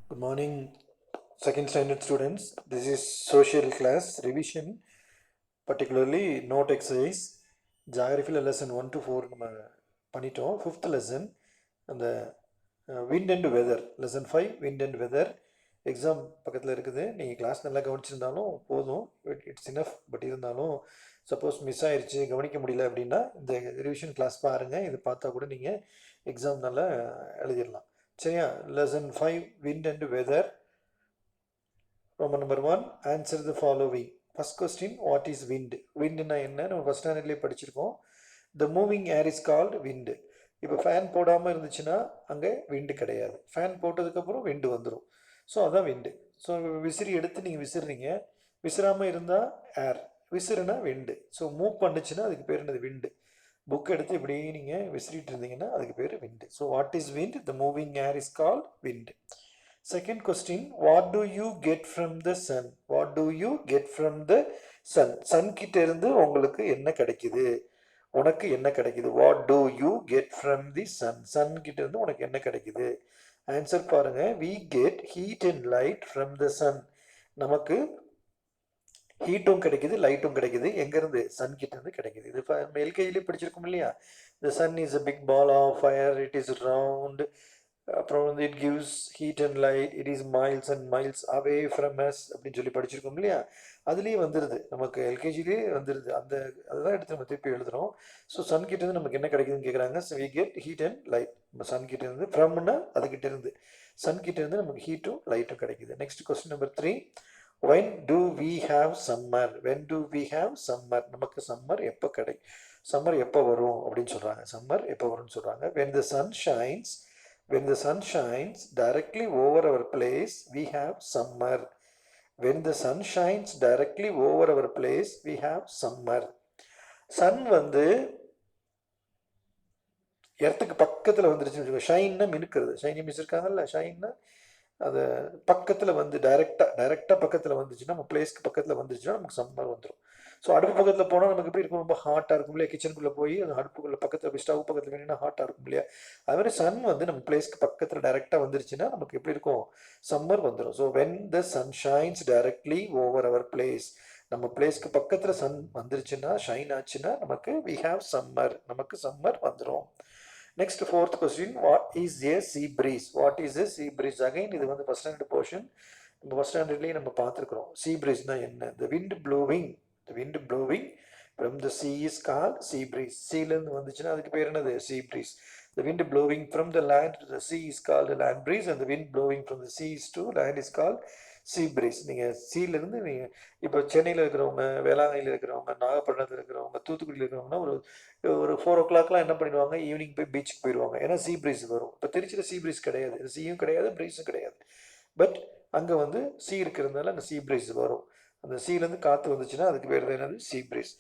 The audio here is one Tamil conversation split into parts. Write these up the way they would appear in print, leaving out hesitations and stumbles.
Good morning, second standard students. This is social class revision, particularly note exercise. Geography lesson 1 to 4 நம்ம பண்ணிட்டோம். ஃபிஃப்த் லெசன் அந்த wind and weather, lesson 5 wind and weather. Exam பக்கத்தில் இருக்குது. நீங்கள் கிளாஸ் நல்லா கவனிச்சிருந்தாலும் போதும், இட்ஸ் இனஃப். பட் இருந்தாலும் சப்போஸ் மிஸ் ஆயிடுச்சு, கவனிக்க முடியல அப்படின்னா இந்த ரிவிஷன் கிளாஸ் பாருங்கள். இது பார்த்தா கூட நீங்கள் எக்ஸாம் நல்லா எழுதிடலாம். சரியா? Lesson 5 wind and weather. Roman number 1, answer the following. First question, what is wind? Wind na enna நம்ம ஃபர்ஸ்ட் ஸ்டாண்டர்ட்லயே படிச்சிருக்கோம். The moving air is called wind. இப்போ ஃபேன் போடாமல் இருந்துச்சுன்னா அங்கே விண்டு கிடையாது. ஃபேன் போட்டதுக்கப்புறம் விண்டு வந்துடும். ஸோ அதான் விண்டு. ஸோ விசிறி எடுத்து நீங்கள் விசிறீங்க, விசிறாமல் இருந்தால் ஏர், விசிறுனா விண்டு. ஸோ மூவ் பண்ணுச்சுன்னா அதுக்கு பேர் என்னது? விண்டு. புக் எடுத்து இப்படி நீங்கள் விசிறிட்டு இருந்தீங்கன்னா அதுக்கு பேர் wind. So what is wind? The moving air is called wind. Second question, what do you get from the sun? What do you get from the sun? Sun கிட்ட இருந்து உங்களுக்கு என்ன கிடைக்குது? உனக்கு என்ன கிடைக்குது? What do you get from the sun? Sun கிட்ட இருந்து உனக்கு என்ன கிடைக்குது? ஆன்சர் பாருங்க. We get heat and light from the sun. நமக்கு ஹீட்டும் கிடைக்குது, லைட்டும் கிடைக்குது. எங்கேருந்து? சன் கிட்ட இருந்து கிடைக்குது. இது எல்கேஜிலே படிச்சிருக்கோம் இல்லையா? The sun is a big ball of fire, it is round. அப்புறம் வந்து it gives heat and light, it is miles and miles away from us அப்படின்னு சொல்லி படிச்சிருக்கோம் இல்லையா? அதுலேயே வந்துடுது, நமக்கு எல்கேஜிலே வந்துடுது. அதுதான் எடுத்து நம்ம திருப்பி எழுதுகிறோம். ஸோ சன் கிட்டேருந்து நமக்கு என்ன கிடைக்குதுன்னு கேட்குறாங்க. So we get heat and light. நம்ம சன் கிட்டேருந்து, ஃப்ரம்னா அதுக்கிட்ட இருந்து, சன் கிட்டேருந்து நமக்கு ஹீட்டும் லைட்டும் கிடைக்குது. Next question number 3, when do we have summer? When do we have summer? நமக்கு சம்மர் எப்போ சம்மர் எப்போ வரும் அப்படின்னு சொல்கிறாங்க. சம்மர் எப்போ வரும்னு சொல்கிறாங்க. when the sun shines, when the sun shines directly over our place, we have summer. When the sun shines directly over our place, we have summer. Sun வந்து எர்த்துக்கு பக்கத்தில் வந்துருச்சுன்னு வச்சுக்கோங்க. ஷைன்னா மினுக்கிறது. ஷைனி மிஸ் இருக்காங்கல்ல, ஷைன்னா அது பக்கத்தில் வந்து டைரெக்டாக பக்கத்தில் வந்துச்சுன்னா, நம்ம பிளேஸ்க்கு பக்கத்தில் வந்துச்சுன்னா நமக்கு சம்மர் வந்துடும். ஸோ அடுப்பு பக்கத்தில் போனால் நமக்கு எப்படி இருக்கும்? ரொம்ப ஹாட்டாக இருக்கும் இல்லையா? கிச்சனுக்குள்ளே போய் அந்த அடுப்புக்குள்ளே பக்கத்தில் போய் ஸ்டவ் பக்கத்தில் வேணும்னா ஹாட்டாக இருக்கும் இல்லையா? அது மாதிரி சன் வந்து நம்ம பிளேஸ்க்கு பக்கத்தில் டைரெக்டாக வந்துருச்சுன்னா நமக்கு எப்படி இருக்கும்? சம்மர் வந்துடும். So when the sun shines directly over our place, நம்ம பிளேஸ்க்கு பக்கத்தில் சன் வந்துருச்சுன்னா, ஷைன் ஆச்சுன்னா நமக்கு வி ஹாவ் சம்மர், நமக்கு சம்மர் வந்துடும். Next, fourth question, what is a sea breeze? What is a sea breeze? Again, இது வந்து ஃபர்ஸ்ட் ஸ்டாண்டர்ட் போர்ஷன். நம்ம ஃபர்ஸ்ட் ஸ்டாண்டர்ட்லேயே நம்ம பார்த்துருக்குறோம். sea breezeனா என்ன? the wind blowing from the sea is called sea breeze. சீலேருந்து வந்துச்சுன்னா அதுக்கு பேர் என்னது? sea breeze. The wind blowing from the land to the sea is called land breeze, and the wind blowing from the seas to land is called sea breeze. நீங்கள் சீலேருந்து நீங்கள் இப்போ சென்னையில் இருக்கிறவங்க, வேளாங்கண்ணியில் இருக்கிறவங்க, நாகப்பட்டினத்தில் இருக்கிறவங்க, தூத்துக்குடியில் இருக்கிறவங்கன்னா ஒரு ஒரு 4 o'clockலாம் என்ன பண்ணிடுவாங்க? ஈவினிங் போய் பீச்சுக்கு போயிடுவாங்க. ஏன்னா சீ பிரீஸ் வரும். இப்போ திருச்சியில் சீ பிரீஸ் கிடையாது, சீயும் கிடையாது, பிரீஸும் கிடையாது. பட் அங்கே வந்து சீ இருக்கிறதுனால அங்கே சீ பிரீஸ் வரும். அந்த சீலேருந்து காற்று வந்துச்சுன்னா அதுக்கு பேர் தான் என்னது? சீ பிரீஸ்.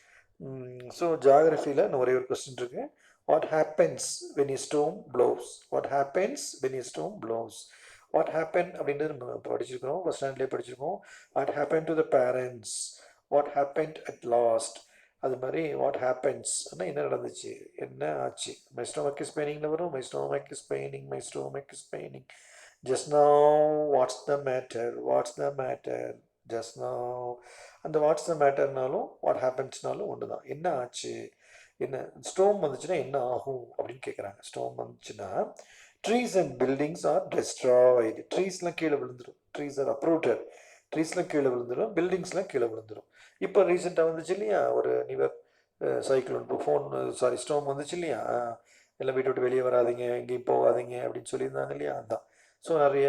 ஸோ ஜாகிரஃபியில் இன்னும் ஒரே ஒரு கொஸ்டின் இருக்கு. What happens when a storm blows? What happens when a storm blows? What happen அப்படின்றது நம்ம படிச்சிருக்கிறோம், ஃபர்ஸ்ட் ஸ்டாண்டர்ட்லேயே படிச்சிருக்கோம். What happen to the parents? What happen at last? அது மாதிரி வாட் ஹேப்பன்ஸ் ஆனால் என்ன நடந்துச்சு, என்ன ஆச்சு? மை ஸ்டொமக் இஸ் பெயினிங்கில் வரும். My stomach is paining, my stomach is paining. Just now what's the matter, what's the matter just now. அந்த வாட்ஸ் த மேட்டர்னாலும் வாட் ஹேப்பன்ஸ்னாலும் ஒன்று தான். என்ன ஆச்சு, என்ன ஸ்டோம் வந்துச்சுன்னா என்ன ஆகும் அப்படின்னு கேட்குறாங்க. ஸ்டோம் வந்துச்சுன்னா trees and buildings are destroyed. ட்ரீஸ்லாம் கீழே விழுந்துடும். Trees are uprooted. ட்ரீஸ்லாம் கீழே விழுந்துடும், பில்டிங்ஸ்லாம் கீழே விழுந்துடும். இப்போ ரீசெண்டாக வந்துச்சு இல்லையா ஒரு நிவர் சைக்ளோன், ஸ்டோம் வந்துச்சு இல்லையா? எல்லாம் வீட்டை விட்டு வெளியே வராதிங்க, எங்கேயும் போகாதீங்க அப்படின்னு சொல்லியிருந்தாங்க இல்லையா? அதுதான். ஸோ நிறைய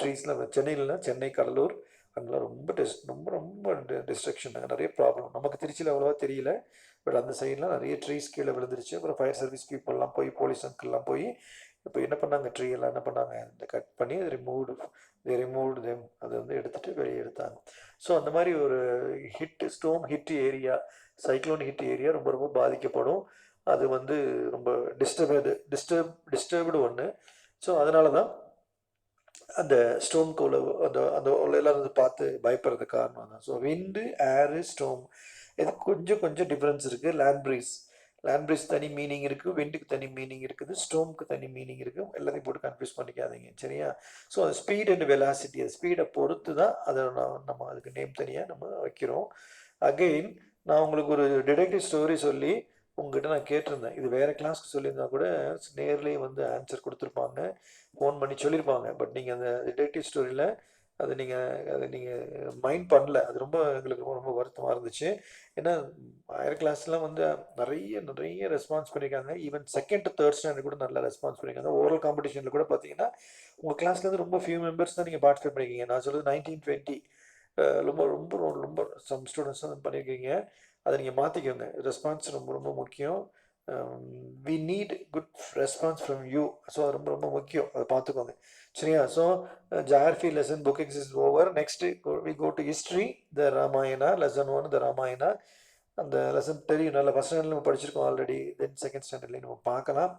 ட்ரீஸ்லாம் சென்னையிலலாம், சென்னை, கடலூர் அங்கெல்லாம் ரொம்ப ரொம்ப டிஸ்ட்ரக்ஷன், நிறைய ப்ராப்ளம். நமக்கு திருச்சியில் அவ்வளோவா தெரியல, பட் அந்த சைட்லாம் நிறைய ட்ரீஸ் கீழே விழுந்துருச்சு. அப்புறம் ஃபயர் சர்வீஸ் பீப்புளெலாம் போய், போலீஸ் அங்கிள்லாம் போய் இப்போ என்ன பண்ணாங்க, ட்ரீ எல்லாம் என்ன பண்ணாங்க, இந்த கட் பண்ணி ரிமூவ்டு தெம், அதை வந்து எடுத்துகிட்டு வெளியே எடுத்தாங்க. ஸோ அந்த மாதிரி ஒரு storm hit area, cyclone hit area ரொம்ப ரொம்ப பாதிக்கப்படும். அது வந்து ரொம்ப டிஸ்டர்ப்டு ஒன்று. ஸோ அதனால தான் அந்த ஸ்டோம்குள்ள அந்த அந்த எல்லாரும் பார்த்து பயப்படுறது காரணம் தான். ஸோ விண்டு, ஏரு, ஸ்டோம், இது கொஞ்சம் கொஞ்சம் டிஃப்ரென்ஸ் இருக்குது. லேண்ட் ப்ரீஸ், லேண்ட் பிரிட்ஜ் தனி மீனிங் இருக்குது, விண்டுக்கு தனி மீனிங் இருக்குது, ஸ்டோம்க்கு தனி மீனிங் இருக்குது. எல்லாத்தையும் போட்டு கன்ஃபியூஸ் பண்ணிக்காதீங்க, சரியா? ஸோ அது ஸ்பீட் அண்ட் வெலாசிட்டி, அது ஸ்பீடை பொறுத்து தான் அதை நம்ம அதுக்கு நேம் தனியாக நம்ம வைக்கிறோம். அகெயின் நான் உங்களுக்கு ஒரு டிடெக்டிவ் ஸ்டோரி சொல்லி உங்ககிட்ட நான் கேட்டிருந்தேன். இது வேறு கிளாஸ்க்கு சொல்லியிருந்தா கூட நேர்லேயே வந்து ஆன்சர் கொடுத்துருப்பாங்க, ஃபோன் பண்ணி சொல்லியிருப்பாங்க. பட் நீங்கள் அந்த டிடெக்டிவ் ஸ்டோரியில் நீங்கள் மைண்ட் பண்ணல. அது ரொம்ப எங்களுக்கு ரொம்ப ரொம்ப வருத்தமாக இருந்துச்சு. ஏன்னா ஹையர் கிளாஸ்லாம் வந்து நிறைய நிறைய ரெஸ்பான்ஸ் பண்ணியிருக்காங்க. ஈவன் செகண்ட் தேர்ட் ஸ்டாண்டர்ட் கூட நல்லா ரெஸ்பான்ஸ் பண்ணியிருக்காங்க. ஓரல் காம்படிஷனில் கூட பார்த்தீங்கன்னா உங்கள் கிளாஸ்லேருந்து ரொம்ப ஃபியூ மெம்பர்ஸ் தான் நீங்கள் பார்ட்டிசிபேட் பண்ணியிருக்கீங்க. நான் சொல்கிறது 1920 ரொம்ப ரொம்ப ரொம்ப சம் ஸ்டூடெண்ட்ஸ் தான் பண்ணியிருக்கீங்க. அதை நீங்கள் மாற்றிக்கோங்க. ரெஸ்பான்ஸ் ரொம்ப ரொம்ப முக்கியம். We need good response from you. So அது ரொம்ப ரொம்ப முக்கியம், அதை பார்த்துக்கோங்க, சரியா? So geography lesson book exercise over. Next we go to history, the Ramayana, lesson 1 the Ramayana. அந்த லெசன் தெரியும், நல்லா ஃபஸ்ட் ஸ்டாண்டர்டில் நம்ம படிச்சிருக்கோம் ஆல்ரெடி. தென் செகண்ட் ஸ்டாண்டர்ட்லேயும் நம்ம பார்க்கலாம்.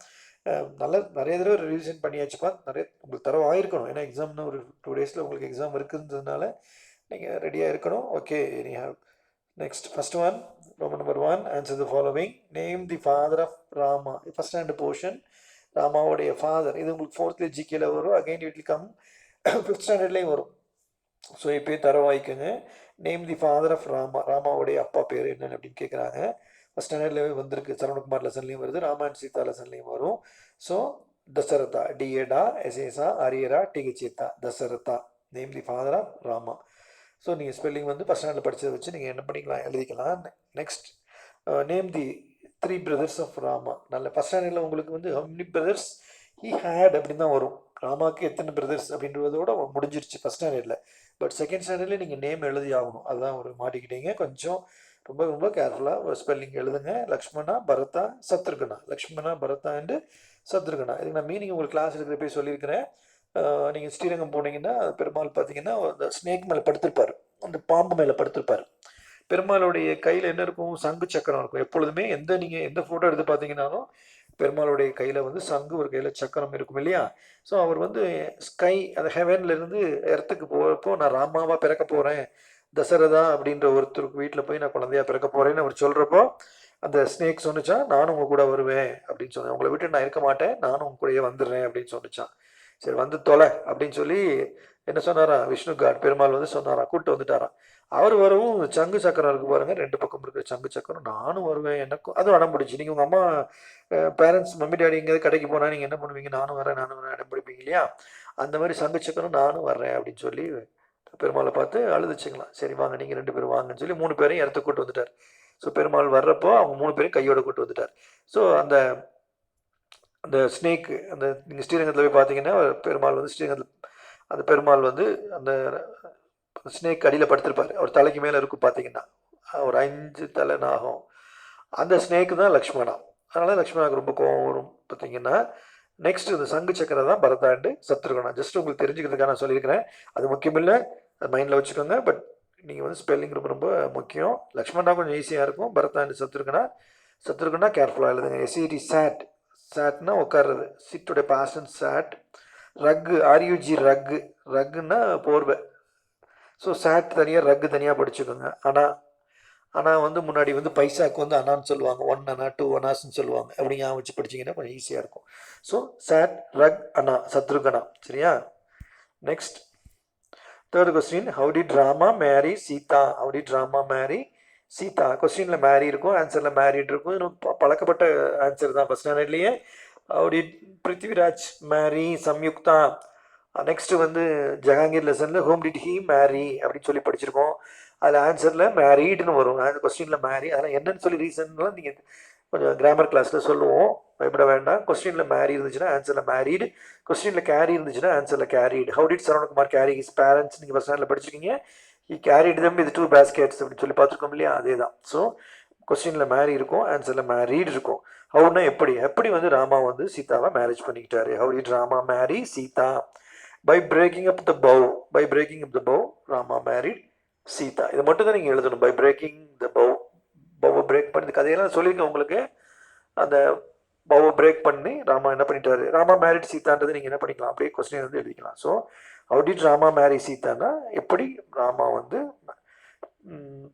நல்லா நிறைய தடவை ரிவிஷன் பண்ணியாச்சுப்பா. நிறைய உங்களுக்கு தரவு ஆயிருக்கணும், ஏன்னா எக்ஸாம்னு ஒரு 2 டேஸில் உங்களுக்கு எக்ஸாம் இருக்குன்றதுனால நீங்கள் ரெடியாக இருக்கணும். ஓகே, நீ have next first one, Roman number 1, answer the following. Name the father of Rama. First hand portion, ராமாவுடைய ஃபாதர். இது உங்களுக்கு 4th ஜிகேல வரும். Again it will come 5th ஸ்டாண்டர்ட்லேயும் வரும். ஸோ இப்போயே தரவாய்க்குங்க. Name the father of Rama, ராமாவுடைய அப்பா பேர் என்னன்னு அப்படின்னு கேட்குறாங்க. ஃபஸ்ட் ஸ்டாண்டர்ட்லேயே வந்திருக்கு, சரவணகுமார் லெசன்லேயும் வருது, ராமாயண் சீதா லெசன்லேயும் வரும். ஸோ தசரதா, டிஏடா எஸ்ஏசா அரியரா டிகச்சேத்தா, Dasharatha. Name the father of Rama. So நீங்கள் ஸ்பெல்லிங் வந்து ஃபஸ்ட் ஸ்டாண்டர்டில் படித்ததை வச்சு நீங்கள் என்ன பண்ணிக்கலாம், எழுதிக்கலாம். Next name the 3 brothers of Rama. நல்ல ஃபஸ்ட் ஸ்டாண்டர்டில் உங்களுக்கு வந்து how many brothers he had அப்படின்னு தான் வரும். ராமாவுக்கு எத்தனை பிரதர்ஸ் அப்படின்றதோட முடிஞ்சிருச்சு ஃபஸ்ட் ஸ்டாண்டர்டில். பட் செகண்ட் ஸ்டாண்டர்டில் நீங்கள் நேம் எழுதி ஆகணும். அதுதான் ஒரு மாட்டிக்கிட்டீங்க. கொஞ்சம் ரொம்ப ரொம்ப கேர்ஃபுல்லாக ஒரு ஸ்பெல்லிங் எழுதுங்க. லக்ஷ்மணா பரதா சத்ருகனா, லக்ஷ்மணா பரதா அண்டு சத்ருகனா. இதுக்கு நான் மீனிங் உங்களுக்கு கிளாஸ் எடுக்கிற போய் சொல்லியிருக்கிறேன். நீங்கள் ஸ்ரீரங்கம் போனீங்கன்னா பெருமாள் பார்த்தீங்கன்னா அந்த ஸ்னேக் மேலே படுத்திருப்பார், அந்த பாம்பு மேலே படுத்திருப்பார். பெருமாளுடைய கையில் என்ன இருக்கும், சங்கு சக்கரம் இருக்கும். எப்பொழுதுமே நீங்கள் எந்த ஃபோட்டோ எடுத்து பார்த்தீங்கன்னாலும் பெருமாளுடைய கையில் வந்து சங்கு, ஒரு கையில் சக்கரம் இருக்கும் இல்லையா? ஸோ அவர் வந்து ஸ்கை, அந்த ஹெவன்லேருந்து எர்த்துக்கு போகிறப்போ நான் ராமாவாக பிறக்க போகிறேன், தசரதா அப்படின்ற ஒருத்தருக்கு வீட்டில் போய் நான் குழந்தையா பிறக்க போகிறேன்னு அவர் சொல்கிறப்போ அந்த ஸ்னேக் சொன்னிச்சான், நானும் உங்கள் கூட வருவேன் அப்படின்னு சொன்னேன். உங்களை விட்டு நான் இருக்க மாட்டேன், நானும் உங்க கூடயே வந்துடுறேன் அப்படின்னு சொன்னிச்சான். சரி வந்து தொலை அப்படின்னு சொல்லி என்ன சொன்னாரா, விஷ்ணு காட் பெருமாள் வந்து சொன்னாரா, கூப்பிட்டு வந்துட்டாராம். அவர் வரவும் சங்கு சக்கரம் இருக்கு பாருங்க, 2 பக்கம் இருக்கிற சங்கு சக்கரம், நானும் வருவேன், எனக்கும் அதுவும் அடம் பிடிச்சி. நீங்கள் உங்கள் அம்மா பேரண்ட்ஸ் மம்மி டாடி எங்கேயாவது கடைக்கு போனால் நீங்கள் என்ன பண்ணுவீங்க, நானும் வரேன் அடம் பிடிப்பீங்க இல்லையா? அந்த மாதிரி சங்கு சக்கரம் நானும் வர்றேன் அப்படின்னு சொல்லி பெருமாளை பார்த்து அழுதுச்சுக்கலாம். சரி வாங்க நீங்கள் 2 பேரும் வாங்கன்னு சொல்லி 3 பேரையும் இடத்த கூட்டு வந்துட்டார். ஸோ பெருமாள் வர்றப்போ அவங்க 3 பேரும் கையோட கூட்டு வந்துட்டார். ஸோ அந்த ஸ்னேக்கு, அந்த நீங்கள் ஸ்ரீரங்கத்தில் போய் பார்த்தீங்கன்னா பெருமாள் வந்து ஸ்ரீரங்கத்தில் அந்த பெருமாள் வந்து அந்த ஸ்னேக் அடியில் படுத்திருப்பார். அவர் தலைக்கு மேலே இருக்கும் பார்த்தீங்கன்னா, ஒரு 5 தலை நாகம். அந்த ஸ்னேக்கு தான் லக்ஷ்மணா. அதனால லக்ஷ்மணாவுக்கு ரொம்ப கோவம் வரும் பார்த்தீங்கன்னா. நெக்ஸ்ட் இந்த சங்கு சக்கரம் தான் பரதாண்டு சத்ருகனா. ஜஸ்ட் உங்களுக்கு தெரிஞ்சுக்கிறதுக்காக நான் சொல்லியிருக்கிறேன். அது முக்கியம் இல்லை, அது மைண்டில் வச்சுக்கோங்க. பட் நீங்கள் வந்து ஸ்பெல்லிங் ரொம்ப ரொம்ப முக்கியம். லக்ஷ்மணா கொஞ்சம் ஈஸியாக இருக்கும், பரதாண்டு சத்ருகனா கேர்ஃபுல்லாக எழுதுங்க. எஸ்இடி சாட், சாட்னா உட்கார்றது, சிட்டோட பாஸ்டன் சாட். ரக்கு, ஆர்யூஜி ரக்கு, ரக்குன்னா போர்வை. ஸோ சாட் தனியாக ரக்கு தனியாக படிச்சுக்கோங்க. ஆனால் வந்து முன்னாடி வந்து பைசாக்கு வந்து அண்ணான்னு சொல்லுவாங்க, 1 அண்ணா 2 அண்ணாஸ்ன்னு சொல்லுவாங்க. அப்படி ஞாபகம் வச்சு படிச்சிங்கன்னா கொஞ்சம் ஈஸியாக இருக்கும். ஸோ சாட் ரக் அண்ணா சத்ருகனா, சரியா? Next third question, how did Rama marry Sita? How did Rama marry Sita? கொஸ்டினில் மேரி இருக்கும், ஆன்சரில் மேரிட் இருக்கும். இன்னும் பழக்கப்பட்ட ஆன்சர் தான் ஃபஸ்ட் ஸ்டாண்டர்ட்லேயே. How did Prithviraj marry Samyukta? Next வந்து ஜஹாங்கீர் லெசனில் ஹோம் டிட் ஹீ மேரி அப்படின்னு சொல்லி படிச்சிருக்கோம். அதில் ஆன்சரில் மேரீடுன்னு வரும், அந்த கொஸ்டினில் மேரி. அதெல்லாம் என்னன்னு சொல்லி ரீசன்லாம் நீங்கள் கொஞ்சம் கிராமர் கிளாஸில் சொல்லுவோம், பயப்பட வேண்டாம். கொஸ்டினில் மேரி இருந்துச்சுன்னா ஆன்சரில் மேரீடு, கொஸ்டினில் கேரி இருந்துச்சுன்னா ஆன்சரில் carried. How did Saravanakumar carry his parents? நீங்கள் ஃபஸ்ட் ஸ்டாண்டர்டில் படிச்சிருக்கீங்க. He carried them with 2 baskets அப்படின்னு சொல்லி பார்த்துருக்கோம் இல்லையா? அதே தான். ஸோ கொஸ்டினில் மேரி இருக்கும், ஆன்சரில் மேரீடு இருக்கும். ஹவுனா எப்படி வந்து ராமா வந்து சீதாவை மேரேஜ் பண்ணிக்கிட்டாரு? How did Rama marry Sita? By breaking up the bow. By breaking up the bow Rama married Sita. இதை மட்டும் தான் நீங்கள் எழுதணும். பை பிரேக்கிங் த பவ்வை பிரேக் பண்ணி, இந்த கதையெல்லாம் சொல்லியிருக்கேன் உங்களுக்கு. அந்த பவ்வை பிரேக் பண்ணி ராமா என்ன பண்ணிட்டாரு, ராமா மேரிட் சீதான்றது நீங்கள் என்ன பண்ணிக்கலாம், அப்படியே கொஸ்டின் வந்து எழுதிக்கலாம். ஸோ ஹவு டிட் ராமா மேரி சீதானா, எப்படி ராமா வந்து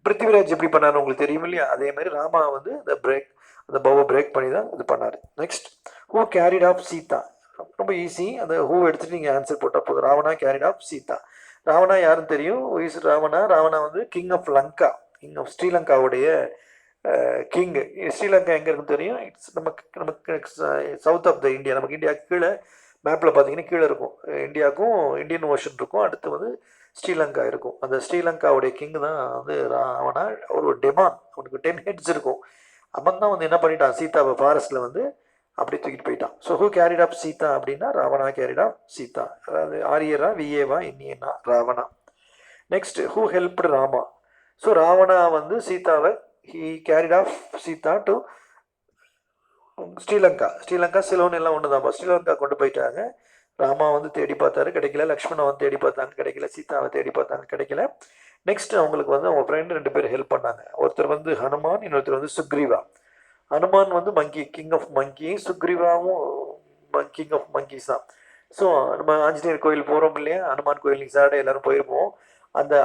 பிருத்திவிராஜ் எப்படி பண்ணாரு உங்களுக்கு தெரியும் இல்லையா? அதே மாதிரி ராமா வந்து இந்த பிரேக் அந்த பவை பிரேக் பண்ணி தான் இது பண்ணார். Next, who carried off Sita. ரொம்ப ஈஸி, அந்த ஹூ எடுத்துகிட்டு நீங்கள் ஆன்சர் போட்டால் போதும். Ravana carried off Sita. ராவணா யாருன்னு தெரியும், இஸ் ராவணா. ராவணா வந்து king of Lanka, king of ஸ்ரீலங்காவுடைய கிங். ஸ்ரீலங்கா எங்கே இருக்குன்னு தெரியும், இட்ஸ் நமக்கு சவுத் ஆஃப் த இந்தியா. நமக்கு இந்தியா கீழே மேப்பில் பார்த்தீங்கன்னா கீழே இருக்கும், இந்தியாவுக்கும் இந்தியன் ஓஷன் இருக்கும், அடுத்து வந்து ஸ்ரீலங்கா இருக்கும். அந்த ஸ்ரீலங்காவுடைய கிங் தான் வந்து ராவணா. ஒரு டெமான், அவனுக்கு 10 ஹெட்ஸ் இருக்கும். அவன் தான் வந்து என்ன பண்ணிட்டான், சீதாவை ஃபாரஸ்ட்டில் வந்து அப்படி தூக்கிட்டு போயிட்டான். So who carried off Sita அப்படின்னா ராவணா கேரிட் ஆஃப் சீதா. அதாவது ஆரியரா விஏவா இன்னியனா Ravana. Next, who helped Rama. So Ravana வந்து சீதாவை he carried off Sita to Sri Lanka. Sri Lanka Ceylon எல்லாம் ஒன்று தான். ஸ்ரீலங்கா கொண்டு போயிட்டாங்க. ராமா வந்து தேடி பார்த்தாரு, கிடைக்கல. லக்ஷ்மணன் வந்து தேடி பார்த்தாங்க, கிடைக்கல. சீதாவை தேடி பார்த்தாங்க, கிடைக்கல. நெக்ஸ்ட் அவங்களுக்கு வந்து அவங்க ஃப்ரெண்டு 2 பேர் ஹெல்ப் பண்ணாங்க. ஒருத்தர் வந்து ஹனுமான், இன்னொருத்தர் வந்து சுக்ரீவா. ஹனுமான் வந்து மங்கி, கிங் ஆஃப் மங்கி. சுக்ரீவாவும் கிங் ஆஃப் மங்கிஸ் தான். ஸோ நம்ம ஆஞ்சநேயர் கோயில் போகிறோம் இல்லையா, ஹனுமான் கோயில் நீங்கள் சாட்டர்டே எல்லோரும் போயிருப்போம்.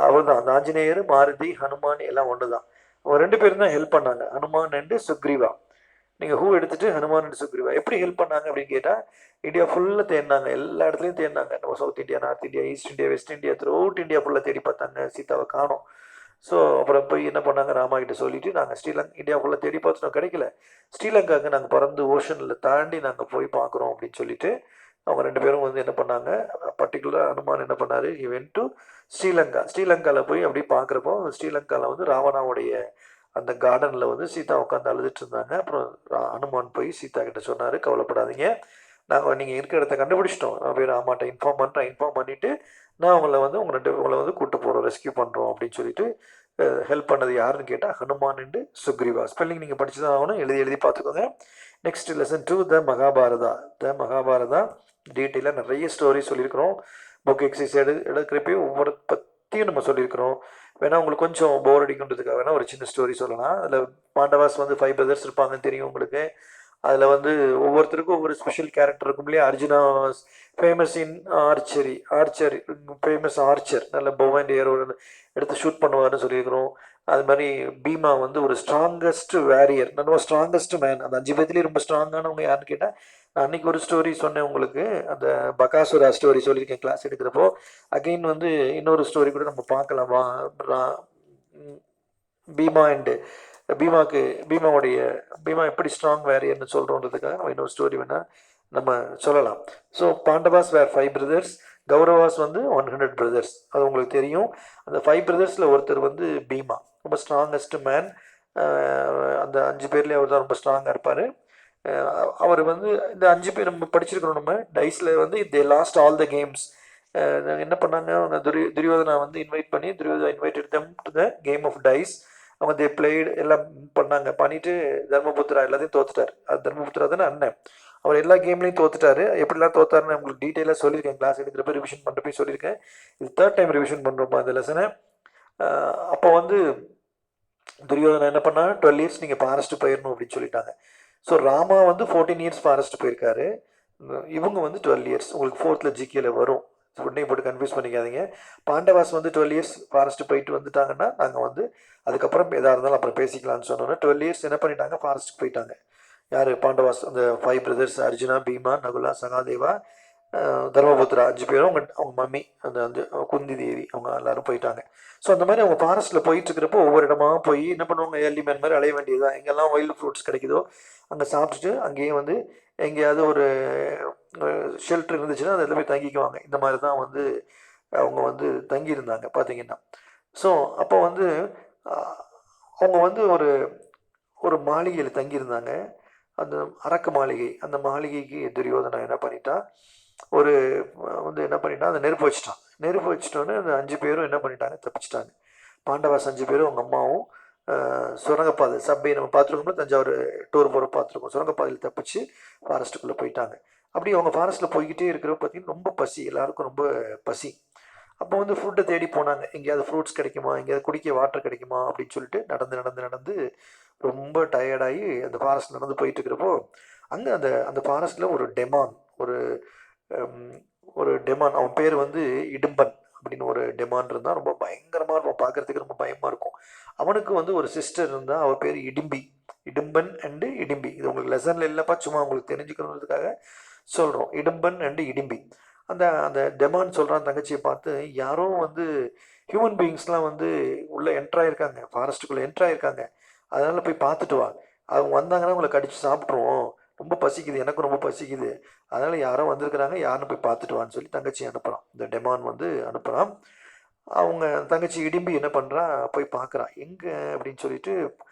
அவர் தான் அந்த ஆஞ்சநேயர், மாருதி, ஹனுமான் எல்லாம் ஒன்று தான். அவங்க 2 பேரும் தான் ஹெல்ப் பண்ணாங்க, ஹனுமான் அண்டு சுக்ரீவா. நீங்கள் ஹூ எடுத்துகிட்டு ஹனுமான் அண்ட் சுக்ரீவா எப்படி ஹெல்ப் பண்ணாங்க அப்படின்னு கேட்டால், இந்தியா ஃபுல்லாக தேடினாங்க, எல்லா இடத்துலையும் தேடினாங்க. நம்ம south India, north India, east India, west India, throughout India ஃபுல்லாக தேடி பார்த்தாங்க, சீதாவை காணோம். ஸோ அப்புறம் போய் என்ன பண்ணாங்க, ராமா கிட்ட சொல்லிவிட்டு நாங்கள் இந்தியா ஃபுல்லாக தேடி பார்த்துட்டோம், கிடைக்கல. ஸ்ரீலங்காவுக்கு நாங்கள் பறந்து ஓஷனில் தாண்டி நாங்கள் போய் பார்க்குறோம் அப்படின்னு சொல்லிட்டு அவங்க 2 பேரும் வந்து என்ன பண்ணாங்க, பர்டிகுலராக ஹனுமான் என்ன பண்ணார், he went to ஸ்ரீலங்கா. ஸ்ரீலங்காவில் போய் அப்படி பார்க்குறப்போ ஸ்ரீலங்காவில் வந்து ராவணாவுடைய அந்த கார்டனில் வந்து சீதா உட்காந்து அழுதுட்டு இருந்தாங்க. அப்புறம் ஹனுமான் போய் சீதா கிட்ட சொன்னார், கவலைப்படாதீங்க, நாங்கள் நீங்கள் இருக்கிற இடத்த கண்டுபிடிச்சிட்டோம், நான் போய் ராமாட்ட இன்ஃபார்ம் பண்ணிவிட்டு நான் உங்களை வந்து கூப்பிட்டு போகிறோம், ரெஸ்கியூ பண்ணுறோம் அப்படின்னு சொல்லிட்டு ஹெல்ப் பண்ணது யாருன்னு கேட்டால் ஹனுமான் அண்டு சுக்ரீவா. ஸ்பெல்லிங் நீங்கள் படிச்சு தான் ஆகணும், எழுதி பார்த்துக்கோங்க. நெக்ஸ்ட் லெசன் 2, த மகாபாரதா. த மகாபாரதா டீட்டெயிலாக நிறைய ஸ்டோரி சொல்லியிருக்கிறோம். புக் எக்ஸசைஸ் எடுக்கிறப்பையும் ஒவ்வொரு பற்றியும் நம்ம சொல்லியிருக்கிறோம். வேணால் உங்களுக்கு கொஞ்சம் போர் அடிக்கின்றதுக்காக வேணால் ஒரு சின்ன ஸ்டோரி சொல்லலாம். அதில் பாண்டவாஸ் வந்து 5 பிரதர்ஸ் இருப்பாங்கன்னு தெரியும் உங்களுக்கு. அதில் வந்து ஒவ்வொருத்தருக்கும் ஒவ்வொரு ஸ்பெஷல் கேரக்டர் இருக்கும் இல்லையா. Arjuna famous in Archer, famous Archer, நல்ல பவ் அண்ட் ஏரோட எடுத்து ஷூட் பண்ணுவார்னு சொல்லியிருக்கிறோம். அது மாதிரி பீமா வந்து ஒரு ஸ்ட்ராங்கஸ்ட் வேரியர், நல்ல ஸ்ட்ராங்கஸ்ட் மேன். அந்த 5 பேர்லேயே ரொம்ப ஸ்ட்ராங்கானவங்க யாருன்னு கேட்டால், நான் அன்றைக்கி ஒரு ஸ்டோரி சொன்னேன் உங்களுக்கு, அந்த பகாசுரா ஸ்டோரி சொல்லியிருக்கேன் கிளாஸ் எடுக்கிறப்போ. அகெயின் வந்து இன்னொரு ஸ்டோரி கூட நம்ம பார்க்கலாமா, பீமா அண்டு பீமா எப்படி ஸ்ட்ராங் வேரியர்னு சொல்கிறோன்றதுக்காக நம்ம இன்னொரு ஸ்டோரி வேணால் நம்ம சொல்லலாம். ஸோ பாண்டவாஸ் வேர் 5 பிரதர்ஸ், கௌரவாஸ் வந்து 100 பிரதர்ஸ். அது உங்களுக்கு தெரியும். அந்த 5 பிரதர்ஸில் ஒருத்தர் வந்து பீமா, ரொம்ப ஸ்ட்ராங்கஸ்ட் மேன். அந்த 5 பேர்லேயே அவர் தான் ரொம்ப ஸ்ட்ராங்காக இருப்பார். அவர் வந்து இந்த 5 பேர் நம்ம படிச்சிருக்கிறோம். நம்ம டைஸில் வந்து they lost all the games. என்ன பண்ணாங்க, அவங்க துரியோதனா வந்து Duryodhana invited them to the game of dice. அவங்க தே பிளேடு எல்லாம் பண்ணிட்டு தர்மபுத்திரா எல்லாத்தையும் தோத்துட்டார். அது தர்மபுத்திரா தானே அண்ணன், அவர் எல்லா கேம்லையும் தோத்துட்டாரு. எப்படிலாம் தோத்தாருன்னு உங்களுக்கு டீட்டெயிலாக சொல்லியிருக்கேன், கிளாஸ் எடுக்கிறப்ப ரிவிஷன் பண்ணுறப்ப சொல்லியிருக்கேன். இது 3rd டைம் ரிவிஷன் பண்ணுறோம்ப்பா அந்த லெசனை. அப்போ வந்து துரியோதனா என்ன பண்ணா, 12 இயர்ஸ் நீங்கள் ஃபாரஸ்ட்டு போயிடணும் அப்படின்னு சொல்லிட்டாங்க. ஸோ ராமா வந்து 14 இயர்ஸ் ஃபாரஸ்ட் போயிருக்காரு, இவங்க வந்து 12 இயர்ஸ். உங்களுக்கு 4th ஜிகேல வரும், உடனே போட்டு கன்ஃபியூஸ் பண்ணிக்காதீங்க. பாண்டவாஸ் வந்து 12 இயர்ஸ் ஃபாரஸ்ட் போயிட்டு வந்துட்டாங்கன்னா நாங்கள் வந்து அதுக்கப்புறம் எதாக இருந்தாலும் அப்புறம் பேசிக்கலாம்னு சொன்னோன்னா 12 இயர்ஸ் என்ன பண்ணிட்டாங்க, ஃபாரஸ்ட்டுக்கு போயிட்டாங்க. யார், பாண்டவாஸ். அந்த 5 பிரதர்ஸ் அர்ஜுனா, பீமா, நகுலா, சகாதேவா, தர்மபுத்திரா 5 பேரும் அவங்க மம்மி அந்த குந்தி தேவி அவங்க எல்லாரும் போயிட்டாங்க. ஸோ அந்த மாதிரி அவங்க ஃபாரஸ்ட்டில் போயிட்டு இருக்கிறப்போ ஒவ்வொரு இடமா போய் என்ன பண்ணுவாங்க, ஏர்லி மேன் மாதிரி அலைய வேண்டியதுதான். எங்கெல்லாம் வைல்டு ஃப்ரூட்ஸ் கிடைக்குதோ அங்கே சாப்பிட்டுட்டு அங்கேயே வந்து எங்கேயாவது ஒரு ஷெல்டர் இருந்துச்சுன்னா அதில் போய் தங்கிக்குவாங்க. இந்த மாதிரி தான் வந்து அவங்க வந்து தங்கியிருந்தாங்க பார்த்தீங்கன்னா. ஸோ அப்போ வந்து அவங்க வந்து ஒரு மாளிகையில் தங்கியிருந்தாங்க, அந்த அரக்கு மாளிகை. அந்த மாளிகைக்கு துரியோதனா என்ன பண்ணிட்டா, என்ன பண்ணிட்டா, அந்த நெருப்பு வச்சிட்டோன்னே அந்த 5 பேரும் என்ன பண்ணிட்டாங்க, தப்பிச்சிட்டாங்க. பாண்டவாஸ் 5 பேரும் அவங்க அம்மாவும் சுரங்கப்பாதை சப்பை நம்ம பார்த்துருக்கோம்ல, தஞ்சாவூர் டூர் போகிற பார்த்துருக்கோம், சுரங்கப்பாதையில் தப்பிச்சு ஃபாரஸ்ட்டுக்குள்ளே போயிட்டாங்க. அப்படி அவங்க ஃபாரஸ்ட்டில் போய்கிட்டே இருக்கிறப்ப பார்த்தீங்கன்னா ரொம்ப பசி, எல்லாருக்கும் ரொம்ப பசி. அப்போ வந்து ஃபுட்டை தேடி போனாங்க, எங்கேயாவது ஃப்ரூட்ஸ் கிடைக்குமா, எங்கேயாவது குடிக்க வாட்டர் கிடைக்குமா அப்படின்னு சொல்லிட்டு நடந்து ரொம்ப டயர்டாகி அந்த ஃபாரஸ்ட் நடந்து போயிட்டு இருக்கிறப்போ அங்கே அந்த ஃபாரஸ்ட்டில் ஒரு டெமான், அவன் பேர் வந்து இடும்பன் அப்படின்னு ஒரு டெமான் இருந்தால், ரொம்ப பயங்கரமாக இருக்கும், பார்க்குறதுக்கு ரொம்ப பயமாக இருக்கும். அவனுக்கு வந்து ஒரு சிஸ்டர் இருந்தால், அவள் பேர் இடும்பன் அண்டு இடிம்பி. இது உங்களுக்கு லெசனில் இல்லைப்பா, சும்மா உங்களுக்கு தெரிஞ்சுக்கணுன்றதுக்காக சொல்கிறோம். இடும்பன் அண்டு இடிம்பி. அந்த அந்த டெமான் சொல்கிறான் தங்கச்சியை பார்த்து, யாரோ வந்து ஹியூமன் பீயிங்ஸ்லாம் வந்து உள்ளே என்ட்ராயிருக்காங்க, ஃபாரஸ்ட்டுக்குள்ளே என்ட்ராயிருக்காங்க, அதனால் போய் பார்த்துட்டு வா. அவங்க வந்தாங்கன்னா உங்களை கடிச்சு சாப்பிட்ருவோம், ரொம்ப பசிக்குது, எனக்கும் ரொம்ப பசிக்குது, அதனால் யாரோ வந்திருக்கிறாங்க, யாருன்னு போய் பார்த்துட்டு வான்னு சொல்லி தங்கச்சி அனுப்புகிறான். இந்த டெமான் வந்து அனுப்புகிறான். அவங்க தங்கச்சி இடிம்பி என்ன பண்ணுறா, போய் பார்க்குறான். எங்கே அப்படின்னு சொல்லிட்டு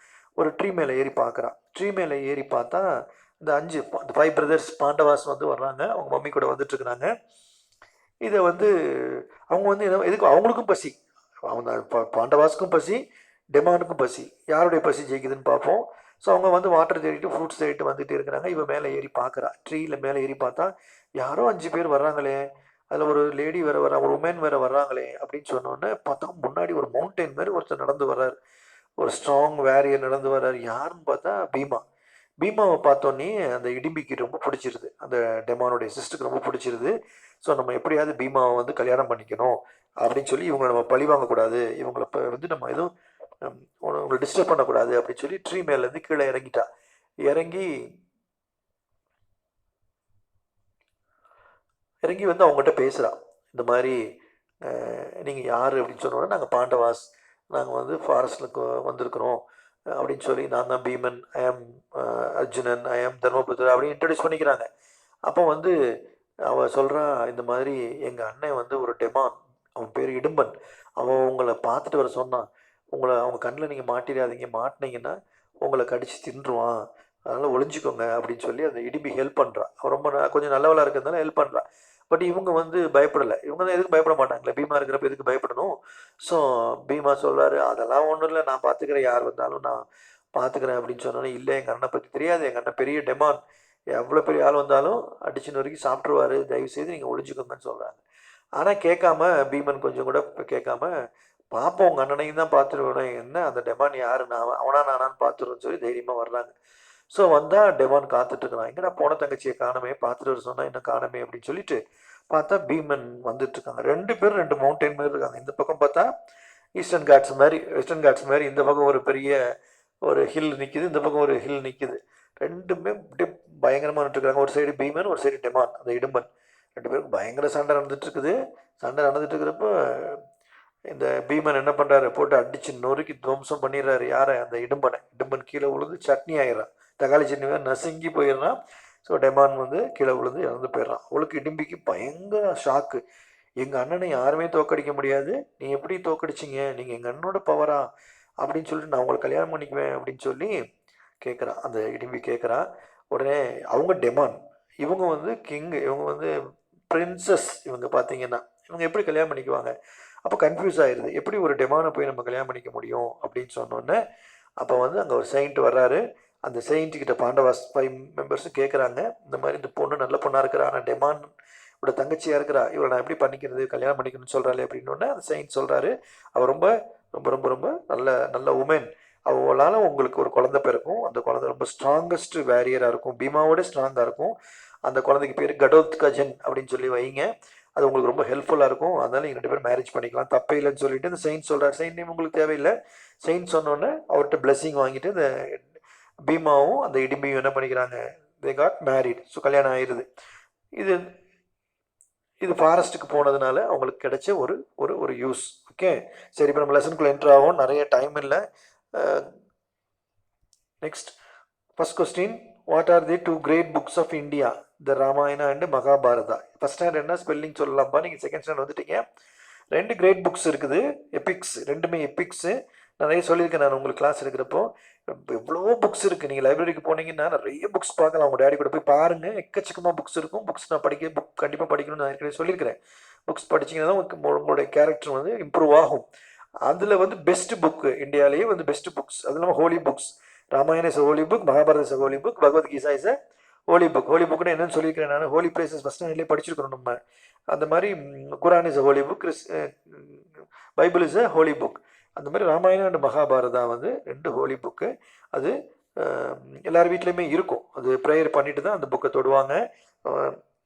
ஒரு ட்ரீ மேலே ஏறி பார்க்குறான். ட்ரீ மேலே ஏறி பார்த்தா இந்த 5 பிரதர்ஸ் பாண்டவாஸ் வந்து வர்றாங்க, அவங்க மம்மி கூட வந்துட்டுருக்குறாங்க. இதை வந்து அவங்க வந்து எதுக்கு அவங்களுக்கும் பசி, அவங்க பாண்டவாஸுக்கும் பசி, டெமானுக்கும் பசி, யாருடைய பசி ஜெயிக்குதுன்னு பார்ப்போம். ஸோ அவங்க வந்து வாட்டர் தேடிட்டு ஃப்ரூட்ஸ் தேடிட்டு வந்துட்டு இருக்கிறாங்க. இவன் மேலே ஏறி பார்க்குறா. ட்ரீயில் மேலே ஏறி பார்த்தா யாரோ 5 பேர் வர்றாங்களே, அதில் ஒரு லேடி வேறு வர்றா, ஒரு உமன் வேறு வர்றாங்களே அப்படின்னு சொன்னோன்னே பார்த்தா முன்னாடி ஒரு மவுண்டெயின் மாதிரி ஒருத்தர் நடந்து வர்றார், ஒரு ஸ்ட்ராங் வேரியர் நடந்து வர்றார். யாருன்னு பார்த்தா பீமா. பீமாவை பார்த்தோன்னே அந்த இடிம்பிக்கு ரொம்ப பிடிச்சிருது, அந்த டெமானுடைய சிஸ்டருக்கு ரொம்ப பிடிச்சிருது. ஸோ நம்ம எப்படியாவது பீமாவை வந்து கல்யாணம் பண்ணிக்கணும் அப்படின்னு சொல்லி இவங்களை நம்ம பழி வாங்கக்கூடாது, இவங்களை வந்து நம்ம எதுவும் உங்களை டிஸ்டர்ப் பண்ணக்கூடாது அப்படின்னு சொல்லி ட்ரீ மேலேருந்து கீழே இறங்கிட்டா. இறங்கி வந்து அவங்ககிட்ட பேசுகிறான். இந்த மாதிரி நீங்கள் யார் அப்படின்னு சொன்னோன்னே, நாங்கள் பாண்டவாஸ், நாங்கள் வந்து ஃபாரஸ்ட்டுக்கு வந்திருக்கிறோம் அப்படின்னு சொல்லி, நான் தான் பீமன், ஐ ஆம் அர்ஜுனன், ஐ ஆம் தர்மபுத்திரா அப்படின்னு இன்ட்ரடியூஸ் பண்ணிக்கிறாங்க. அப்போ வந்து அவள் சொல்கிறா, இந்த மாதிரி எங்கள் அண்ணன் வந்து ஒரு டெமான், அவன் பேர் இடும்பன், அவன் உங்களை பார்த்துட்டு வர சொன்னான், உங்களை அவங்க கண்ணில் நீங்கள் மாட்டிடாதீங்க, மாட்டினீங்கன்னா உங்களை கடிச்சு தின்றுவான், அதனால் ஒளிஞ்சிக்கோங்க அப்படின்னு சொல்லி அந்த இடிம்பி ஹெல்ப் பண்ணுறான். அவன் ரொம்ப கொஞ்சம் நல்லவளாக இருக்கிறதுனால ஹெல்ப் பண்ணுறான். பட் இவங்க வந்து பயப்படலை. இவங்க தான் எதுக்கு பயப்பட மாட்டாங்களே, பீமா இருக்கிறப்ப எதுக்கு பயப்படணும்? ஸோ பீமா சொல்கிறாரு, அதெல்லாம் ஒன்றும் இல்லை, நான் பார்த்துக்கிறேன், யார் வந்தாலும் நான் பார்த்துக்கிறேன் அப்படின்னு சொன்னோன்னே, இல்லை எங்கள் அண்ணனை பற்றி தெரியாது, எங்கள் அண்ணன் பெரிய டெமான், எவ்வளோ பெரிய ஆள் வந்தாலும் அடிச்சு நொறுக்கி சாப்பிட்ருவாரு, தயவுசெய்து நீங்கள் ஒளிஞ்சிக்கோங்கன்னு சொல்கிறாங்க. ஆனால் கேட்காம பீமன் கொஞ்சம் கூட கேட்காம, பார்ப்போம் உங்கள் அண்ணனையும் தான் பார்த்துருவேன், என்ன அந்த டெமான் யார், நான் அவனா நானான்னு பார்த்துருவேன்னு சொல்லி தைரியமாக வர்றாங்க. ஸோ வந்தால் டெமான் காத்துட்ருக்குறான். எங்கடா போன தங்கச்சியை காணமே, பார்த்துட்டு வர சொன்னால் இன்னும் காணமே அப்படின்னு சொல்லிட்டு பார்த்தா பீமன் வந்துட்டுருக்காங்க. 2 பேரும் 2 மவுண்டெயின் மாதிரி இருக்காங்க. இந்த பக்கம் பார்த்தா ஈஸ்டர்ன் காட்ஸ் மாதிரி, இந்த பக்கம் ஒரு பெரிய ஒரு ஹில் நிற்கிது, இந்த பக்கம் ஒரு ஹில் நிற்கிது. 2மே அப்படியே பயங்கரமாக நின்றுருக்காங்க. ஒரு சைடு பீமன், ஒரு சைடு டெமான், அந்த இடும்பன். 2 பேருக்கும் பயங்கர சண்டை நடந்துட்டுருக்குது. சண்டை நடந்துட்டு இருக்கிறப்ப இந்த பீமன் என்ன பண்ணுறாரு, போட்டு அடித்து நொறுக்கி துவம்சம் பண்ணிடுறாரு. யாரை, அந்த இடும்பன் கீழே விழுந்து சட்னி ஆயிடுறான், தக்காளி சட்னி நசுங்கி போயிடுறான். ஸோ டெமான் வந்து கீழே விழுந்து இறந்து போயிடுறான். அவளுக்கு இடும்பிக்கு பயங்கர ஷாக்கு, எங்கள் அண்ணனை யாருமே தோக்கடிக்க முடியாது, நீ எப்படி தோக்கடிச்சிங்க, நீங்கள் எங்கள் அண்ணனோட பவரா அப்படின்னு சொல்லிட்டு நான் உங்களை கல்யாணம் பண்ணிக்குவேன் அப்படின்னு சொல்லி கேட்குறான். அந்த இடும்பி கேட்குறான். உடனே அவங்க டெமான், இவங்க வந்து கிங்கு, இவங்க வந்து பிரின்சஸ், இவங்க பார்த்தீங்கன்னா இவங்க எப்படி கல்யாணம் பண்ணிக்குவாங்க? அப்போ கன்ஃபியூஸ் ஆயிடுது, எப்படி ஒரு டெமானை போய் நம்ம கல்யாணம் பண்ணிக்க முடியும் அப்படின்னு சொன்னோன்னே, அப்போ வந்து அங்கே ஒரு செயின்ட் வர்றாரு. அந்த செயின்ட்டுக்கிட்ட பாண்டவாஸ் 5 மெம்பர்ஸும் கேட்குறாங்க, இந்த மாதிரி இந்த பொண்ணு நல்ல பொண்ணாக இருக்கிறா, ஆனால் டெமானோட தங்கச்சியாக இருக்கிறா, இவளை நான் எப்படி பண்ணிக்கிறது, கல்யாணம் பண்ணிக்கணும்னு சொல்கிறாளே அப்படின்னோடனே அந்த செயின்ட் சொல்கிறாரு, அவள் ரொம்ப ரொம்ப ரொம்ப ரொம்ப நல்ல நல்ல உமன், அவளால் உங்களுக்கு ஒரு குழந்தை பிறக்கும், அந்த குழந்தை ரொம்ப ஸ்ட்ராங்கஸ்ட் வேரியராக இருக்கும், பீமாவோட ஸ்ட்ராங்காக இருக்கும், அந்த குழந்தைக்கு பேர் கடோத்கஜன் அப்படின்னு சொல்லி வைங்க, அது உங்களுக்கு ரொம்ப ஹெல்ப்ஃபுல்லாக இருக்கும், அதனால நீங்கள் 2 பேரும் மேரேஜ் பண்ணிக்கலாம், தப்பே இல்லைன்னு சொல்லிட்டு அந்த செயின்ட் சொல்கிறார். செயின்ட் நேம் உங்களுக்கு தேவையில்லை. செயின்ட் சொன்னோன்னே அவர்கிட்ட பிளெஸிங் வாங்கிட்டு இந்த பீமாவும் அந்த இடிம்பியும் என்ன பண்ணிக்கிறாங்க, தே காட் மேரிட். ஸோ கல்யாணம் ஆயிடுது. இது இது ஃபாரஸ்ட்டுக்கு போனதுனால அவங்களுக்கு கிடைச்ச ஒரு ஒரு ஒரு யூஸ். ஓகே, சரி, இப்போ நம்ம லெசனுக்குள்ளே என்ட்ரு ஆகும், நிறைய டைம் இல்லை. Next first question, what are the 2 great books of India, the Ramayana and Mahabharata? First standard என்ன ஸ்பெல்லிங் சொல்லலாம்ப்பா, நீங்கள் செகண்ட் ஸ்டாண்டர்ட் வந்துட்டீங்க. 2 கிரேட் புக்ஸ் இருக்குது, எபிக்ஸ், 2மே எபிக்ஸு. நிறைய சொல்லியிருக்கேன் நான் உங்களுக்கு கிளாஸ் எடுக்கிறப்போ, எவ்வளோ புக்ஸ் இருக்குது. நீங்கள் லைப்ரரிக்கு போனீங்கன்னா நிறைய புக்ஸ் பார்க்கலாம், உங்கள் டேடி கூட போய் பாருங்கள், எக்கச்சக்கமாக புக்ஸ் இருக்கும். புக்ஸ் நான் புக் கண்டிப்பாக படிக்கணும்னு நான் ஏற்கனவே சொல்லியிருக்கிறேன். புக்ஸ் படிச்சிங்கன்னா தான் உங்களுடைய கேரக்டர் வந்து இம்ப்ரூவ் ஆகும். அதில் வந்து பெஸ்ட் புக்கு இந்தியாவிலேயே வந்து பெஸ்ட் புக்ஸ், அது இல்லாமல் holy books. Ramayana is holy book, Mahabharata is holy book, Bhagavad Gita is a holy book. Holy புக்னு என்னன்னு சொல்லியிருக்கிறேன் நான், ஹோலி பிளேசஸ் ஃபஸ்ட் ஸ்டாண்டர்ட்லேயே படிச்சிருக்கிறோம் நம்ம. அந்த மாதிரி Quran is a holy book, Bible is a holy book. அந்த மாதிரி ராமாயணம் அண்ட் மகாபாரதா வந்து 2 ஹோலி புக்கு. அது எல்லார் வீட்லேயுமே இருக்கும். அது ப்ரேயர் பண்ணிட்டு தான் அந்த புக்கை தொடுவாங்க.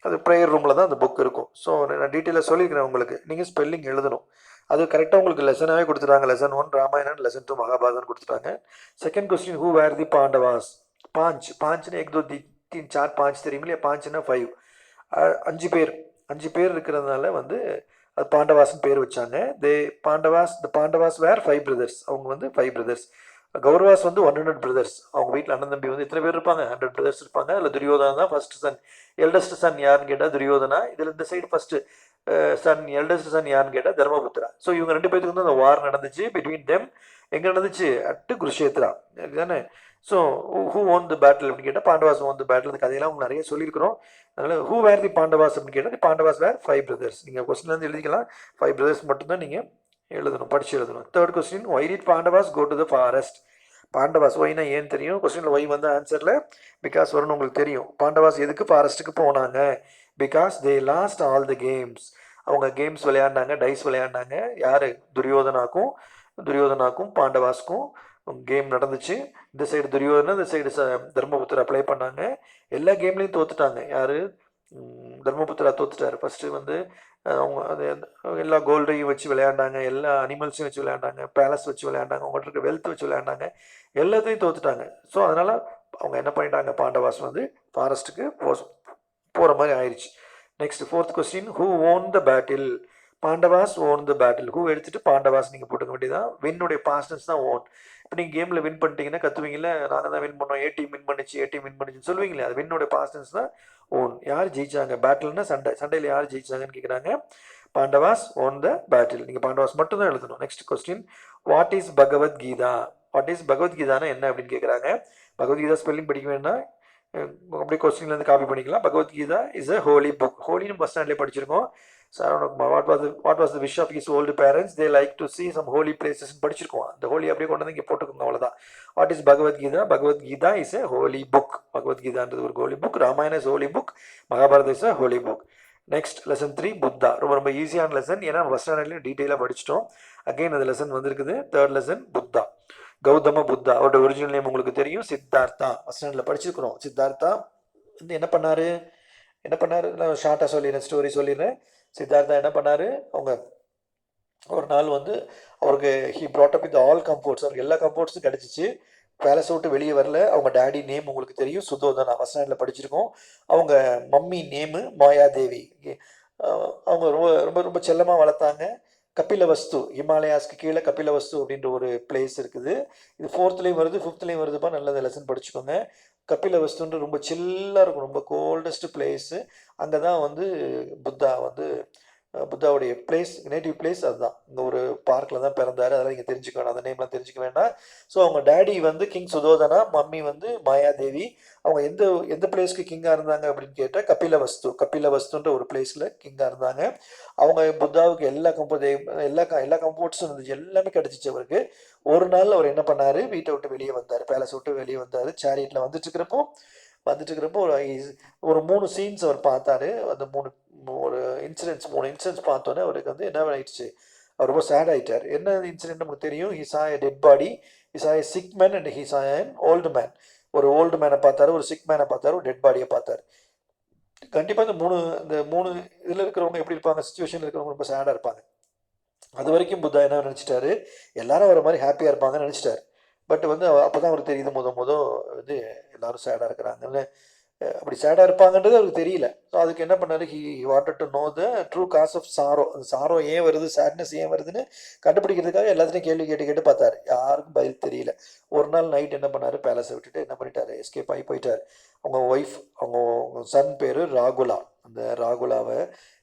அது ப்ரேயர் ரூமில் தான் அந்த புக் இருக்கும். ஸோ நான் டீட்டெயிலாக சொல்லியிருக்கிறேன் உங்களுக்கு. நீங்கள் ஸ்பெல்லிங் எழுதணும். அது கரெக்டாக உங்களுக்கு லெசனாகவே கொடுத்துட்டாங்க. லெசன் 1 ராமாயணன், லெசன் 2 மகாபாரதம் கொடுத்துட்டாங்க. செகண்ட் கொஸ்டின், ஹூ வேர் தி பாண்டவாஸ்? பாஞ்சுன்னு एक दो तीन चार पाँच தெரியும் இல்லையா? பாஞ்சுன்னா 5, 5 பேர், 5 பேர் இருக்கிறதுனால வந்து அது பாண்டவாஸ்ன்னு பேர் வச்சாங்க. பாண்டவாஸ் வேர் 5 பிரதர்ஸ். அவங்க வந்து 5 பிரதர்ஸ். கௌரவாஸ் வந்து 100 பிரதர்ஸ். அவங்க வீட்டில் அண்ணன் தம்பி வந்து எத்தனை பேர் இருப்பாங்க? 100 பிரதர்ஸ் இருப்பாங்க. அதில் துரியோதனா தான் ஃபர்ஸ்ட் சன். எல்டஸ்ட் சன் யாருன்னு கேட்டால் துரியோதனா. இதில் இந்த side first son, eldest son யாருன்னு கேட்டால் தர்மபுத்திரா. ஸோ இவங்க 2 பேருக்கு வந்து அந்த வார் நடந்துச்சு பிட்வீன் தெம். எங்கே நடந்துச்சு? அட்டு குருஷேத்ரா தானே. So who own the battle அப்படின்னு கேட்டால் பாண்டவாஸ் ஓன் தி பேட்டில். இந்த கதையெல்லாம் உங்களுக்கு நிறைய சொல்லியிருக்கிறோம். அதனால் ஹூ வேர் தி பாண்டவாஸ் அப்படின்னு கேட்டால் பாண்டவாஸ் வேர் 5 பிரதர்ஸ். நீங்கள் கொஸ்டின்லேருந்து எழுதிக்கலாம். 5 பிரதர்ஸ் மட்டும்தான் நீங்கள் எழுதணும், படித்து எழுதணும். Third question, why did Pandavas go to the forest? Pandavas ஒய்னா ஏன்னு தெரியும். கொஸ்டினில் ஒய் வந்து ஆன்சரில் பிகாஸ் வரும்னு உங்களுக்கு தெரியும். பாண்டவாஸ் எதுக்கு ஃபாரஸ்ட்டுக்கு போனாங்க? Because they lost all the games. அவங்க கேம்ஸ் விளையாண்டாங்க, டைஸ் விளையாண்டாங்க. யார்? துரியோதனாக்கும் பாண்டவாஸ்க்கும் கேம் நடந்துச்சு. இந்த சைடு துரியோதனா, இந்த சைடு தர்மபுத்திரா அப்ளை பண்ணாங்க. எல்லா கேம்லேயும் தோத்துட்டாங்க. யார்? தர்மபுத்திரா தோத்துட்டார். ஃபஸ்ட்டு வந்து அவங்க அது எல்லா கோல்டையும் வச்சு விளையாண்டாங்க, எல்லா அனிமல்ஸையும் வச்சு விளையாண்டாங்க, பேலஸ் வச்சு விளையாண்டாங்க, அவங்கள்ட்ட இருக்க வெல்த் வச்சு விளையாண்டாங்க, எல்லாத்தையும் தோத்துட்டாங்க. ஸோ அதனால் அவங்க என்ன பண்ணிட்டாங்க? பாண்டவாஸ் வந்து ஃபாரஸ்ட்டுக்கு போகிற மாதிரி ஆயிடுச்சு. Next fourth question, who own the battle? Pandavas won the battle. Who எடுத்துட்டு பாண்டவாஸ் நீங்கள் போட்டுக்க வேண்டியதான். வின்னுடைய பாஸ்டன்ஸ் தான் ஓன். இப்போ நீங்கள் கேமில் வின் பண்ணிட்டீங்கன்னா கற்றுவீங்களே, நாங்கள் தான் வின் பண்ணோம், ஏ டீம் வின் பண்ணிச்சுன்னு சொல்லுவீங்களே, அது வின்னுடைய பாஸ்டன்ஸ் தான் ஓன். யார் ஜெயிச்சாங்க? பேட்டில்னா சண்டையில் யார் ஜெயிச்சாங்கன்னு கேட்குறாங்க. Pandavas won the battle. நீங்கள் பாண்டவாஸ் மட்டும் தான் எழுதணும். Next question, what is Bhagavad Gita? பகவத்கீதானா என்ன அப்படின்னு கேட்குறாங்க. பகவத்கீதா ஸ்பெல்லிங் படிக்க வேண்டாம், அப்படியே கொஸ்டின்லேருந்து காப்பி பண்ணிக்கலாம். Bhagavad Gita is a holy book. ஹோலின்னு பஸ் ஸ்டாண்ட்லேயே படிச்சிருக்கோம். Saravanakumar, what was the wish of his old parents? They like to see some holy places படிச்சிருக்கோம். அந்த ஹோலி அப்படியே கொண்டு வந்து இங்கே போட்டுக்கோங்க, அவ்வளோதான். What is Bhagavad Gita? Bhagavad Gita is a holy book. பகவத்கீதான்றது ஒரு holy book. Ramayana is holy book. Mahabharata is a holy book. Next lesson 3, Buddha. ரொம்ப ஈஸியான லெசன். ஏன்னா ஃபஸ்ட் ஸ்டாண்டர்ட்லேயும் டீட்டெயிலாக படிச்சிட்டோம். அகெயின் அந்த லெசன் வந்திருக்குது. Third lesson Buddha. கௌதம புத்தா. அவரோட ஒரிஜினல் நேம் உங்களுக்கு தெரியும், சித்தார்த்தா. ஃபஸ்ட் ஸ்டாண்டர்டில் படிச்சிருக்கிறோம். சித்தார்த்தா வந்து என்ன பண்ணாரு? நான் ஷார்ட்டாக சொல்லிடுறேன், ஸ்டோரி சொல்லிடுறேன். சித்தார்த்தா என்ன பண்ணார்? அவங்க ஒரு நாள் வந்து அவருக்கு he brought up with all comforts. அவருக்கு எல்லா கம்ஃபர்ட்ஸும் கிடச்சிச்சு. பேலஸை விட்டு வெளியே வரல. அவங்க டேடி நேம் உங்களுக்கு தெரியும், சுதோதனா. ஃபஸ்ட் ஸ்டாண்டர்டில் படிச்சிருக்கோம். அவங்க மம்மி நேமு மாயாதேவி. அவங்க ரொம்ப ரொம்ப ரொம்ப செல்லமாக வளர்த்தாங்க. கபிலவஸ்து, ஹிமாலயாஸ்க்கு கீழே கபிலவஸ்து அப்படின்ற ஒரு பிளேஸ் இருக்குது. இது 4th வருது, 5th வருதுப்பா. நல்ல லெசன் படிச்சுக்கோங்க. கபிலவஸ்துன்ற ரொம்ப சில்லாக இருக்கும், ரொம்ப கோல்டஸ்ட் பிளேஸு. அங்கே தான் வந்து புத்தாவுடைய பிளேஸ், நேட்டிவ் பிளேஸ் அதுதான். இங்கே ஒரு பார்க்கில் தான் பிறந்தார். அதெல்லாம் நீங்கள் தெரிஞ்சுக்க வேண்டாம், அந்த நேம்லாம் தெரிஞ்சுக்க வேண்டாம். ஸோ அவங்க டேடி வந்து கிங் சுதோதனா, மம்மி வந்து மாயாதேவி. அவங்க எந்த பிளேஸ்க்கு கிங்காக இருந்தாங்க அப்படின்னு கேட்டால் கபிலவஸ்துன்ற ஒரு பிளேஸில் கிங்காக இருந்தாங்க. அவங்க புத்தாவுக்கு எல்லா கம்ஃபர்ட்ஸும் இருந்துச்சு, எல்லாமே கிடச்சிச்சு அவருக்கு. ஒரு நாள் அவர் என்ன பண்ணார்? வீட்டை விட்டு வெளியே வந்தார், பேலஸ் விட்டு வெளியே வந்தார். சேரியட்டில் வந்துட்டு இருக்கிறப்போ ஒரு 3 சீன்ஸ் அவர் பார்த்தாரு. அந்த 3 இன்சிடென்ட்ஸ் பார்த்தோன்னே அவருக்கு வந்து என்ன ஆயிடுச்சு? அவர் ரொம்ப சேட் ஆகிட்டார். என்ன இன்சிடென்ட் நமக்கு தெரியும். He saw a dead body, he saw a sick man and he saw an old man. ஒரு ஓல்டு மேனை பார்த்தாரு, ஒரு சிக் மேனை பார்த்தாரு, ஒரு டெட் பாடியை பார்த்தாரு. கண்டிப்பாக இந்த மூணு இதில் இருக்கிறவங்க எப்படி இருப்பாங்க? சுச்சுவேஷனில் இருக்கிறவங்க ரொம்ப சேடாக இருப்பாங்க. அது வரைக்கும் புத்தா என்ன நினச்சிட்டாரு? எல்லாரும் வர மாதிரி ஹாப்பியாக இருப்பாங்கன்னு நினச்சிட்டாரு. பட் வந்து அப்போ தான் அவருக்கு தெரியுது வந்து எல்லாரும் சேடாக இருக்கிறாங்கன்னு. அப்படி சேடாக இருப்பாங்கன்றது அவருக்கு தெரியல. ஸோ அதுக்கு என்ன பண்ணார்? He wanted to know the true cause of sorrow. அந்த சாரோ ஏன் வருது, சேட்னஸ் ஏன் வருதுன்னு கண்டுபிடிக்கிறதுக்காக எல்லாத்தையும் கேள்வி கேட்டு பார்த்தார். யாருக்கும் பதில் தெரியல. ஒரு நாள் நைட் என்ன பண்ணார்? பேலஸை விட்டுட்டு என்ன பண்ணிட்டாரு? எஸ்கேப் ஆகி போயிட்டார். அவங்க ஒய்ஃப், அவங்க சன் பேர் ராகுலா. அந்த ராகுலாவை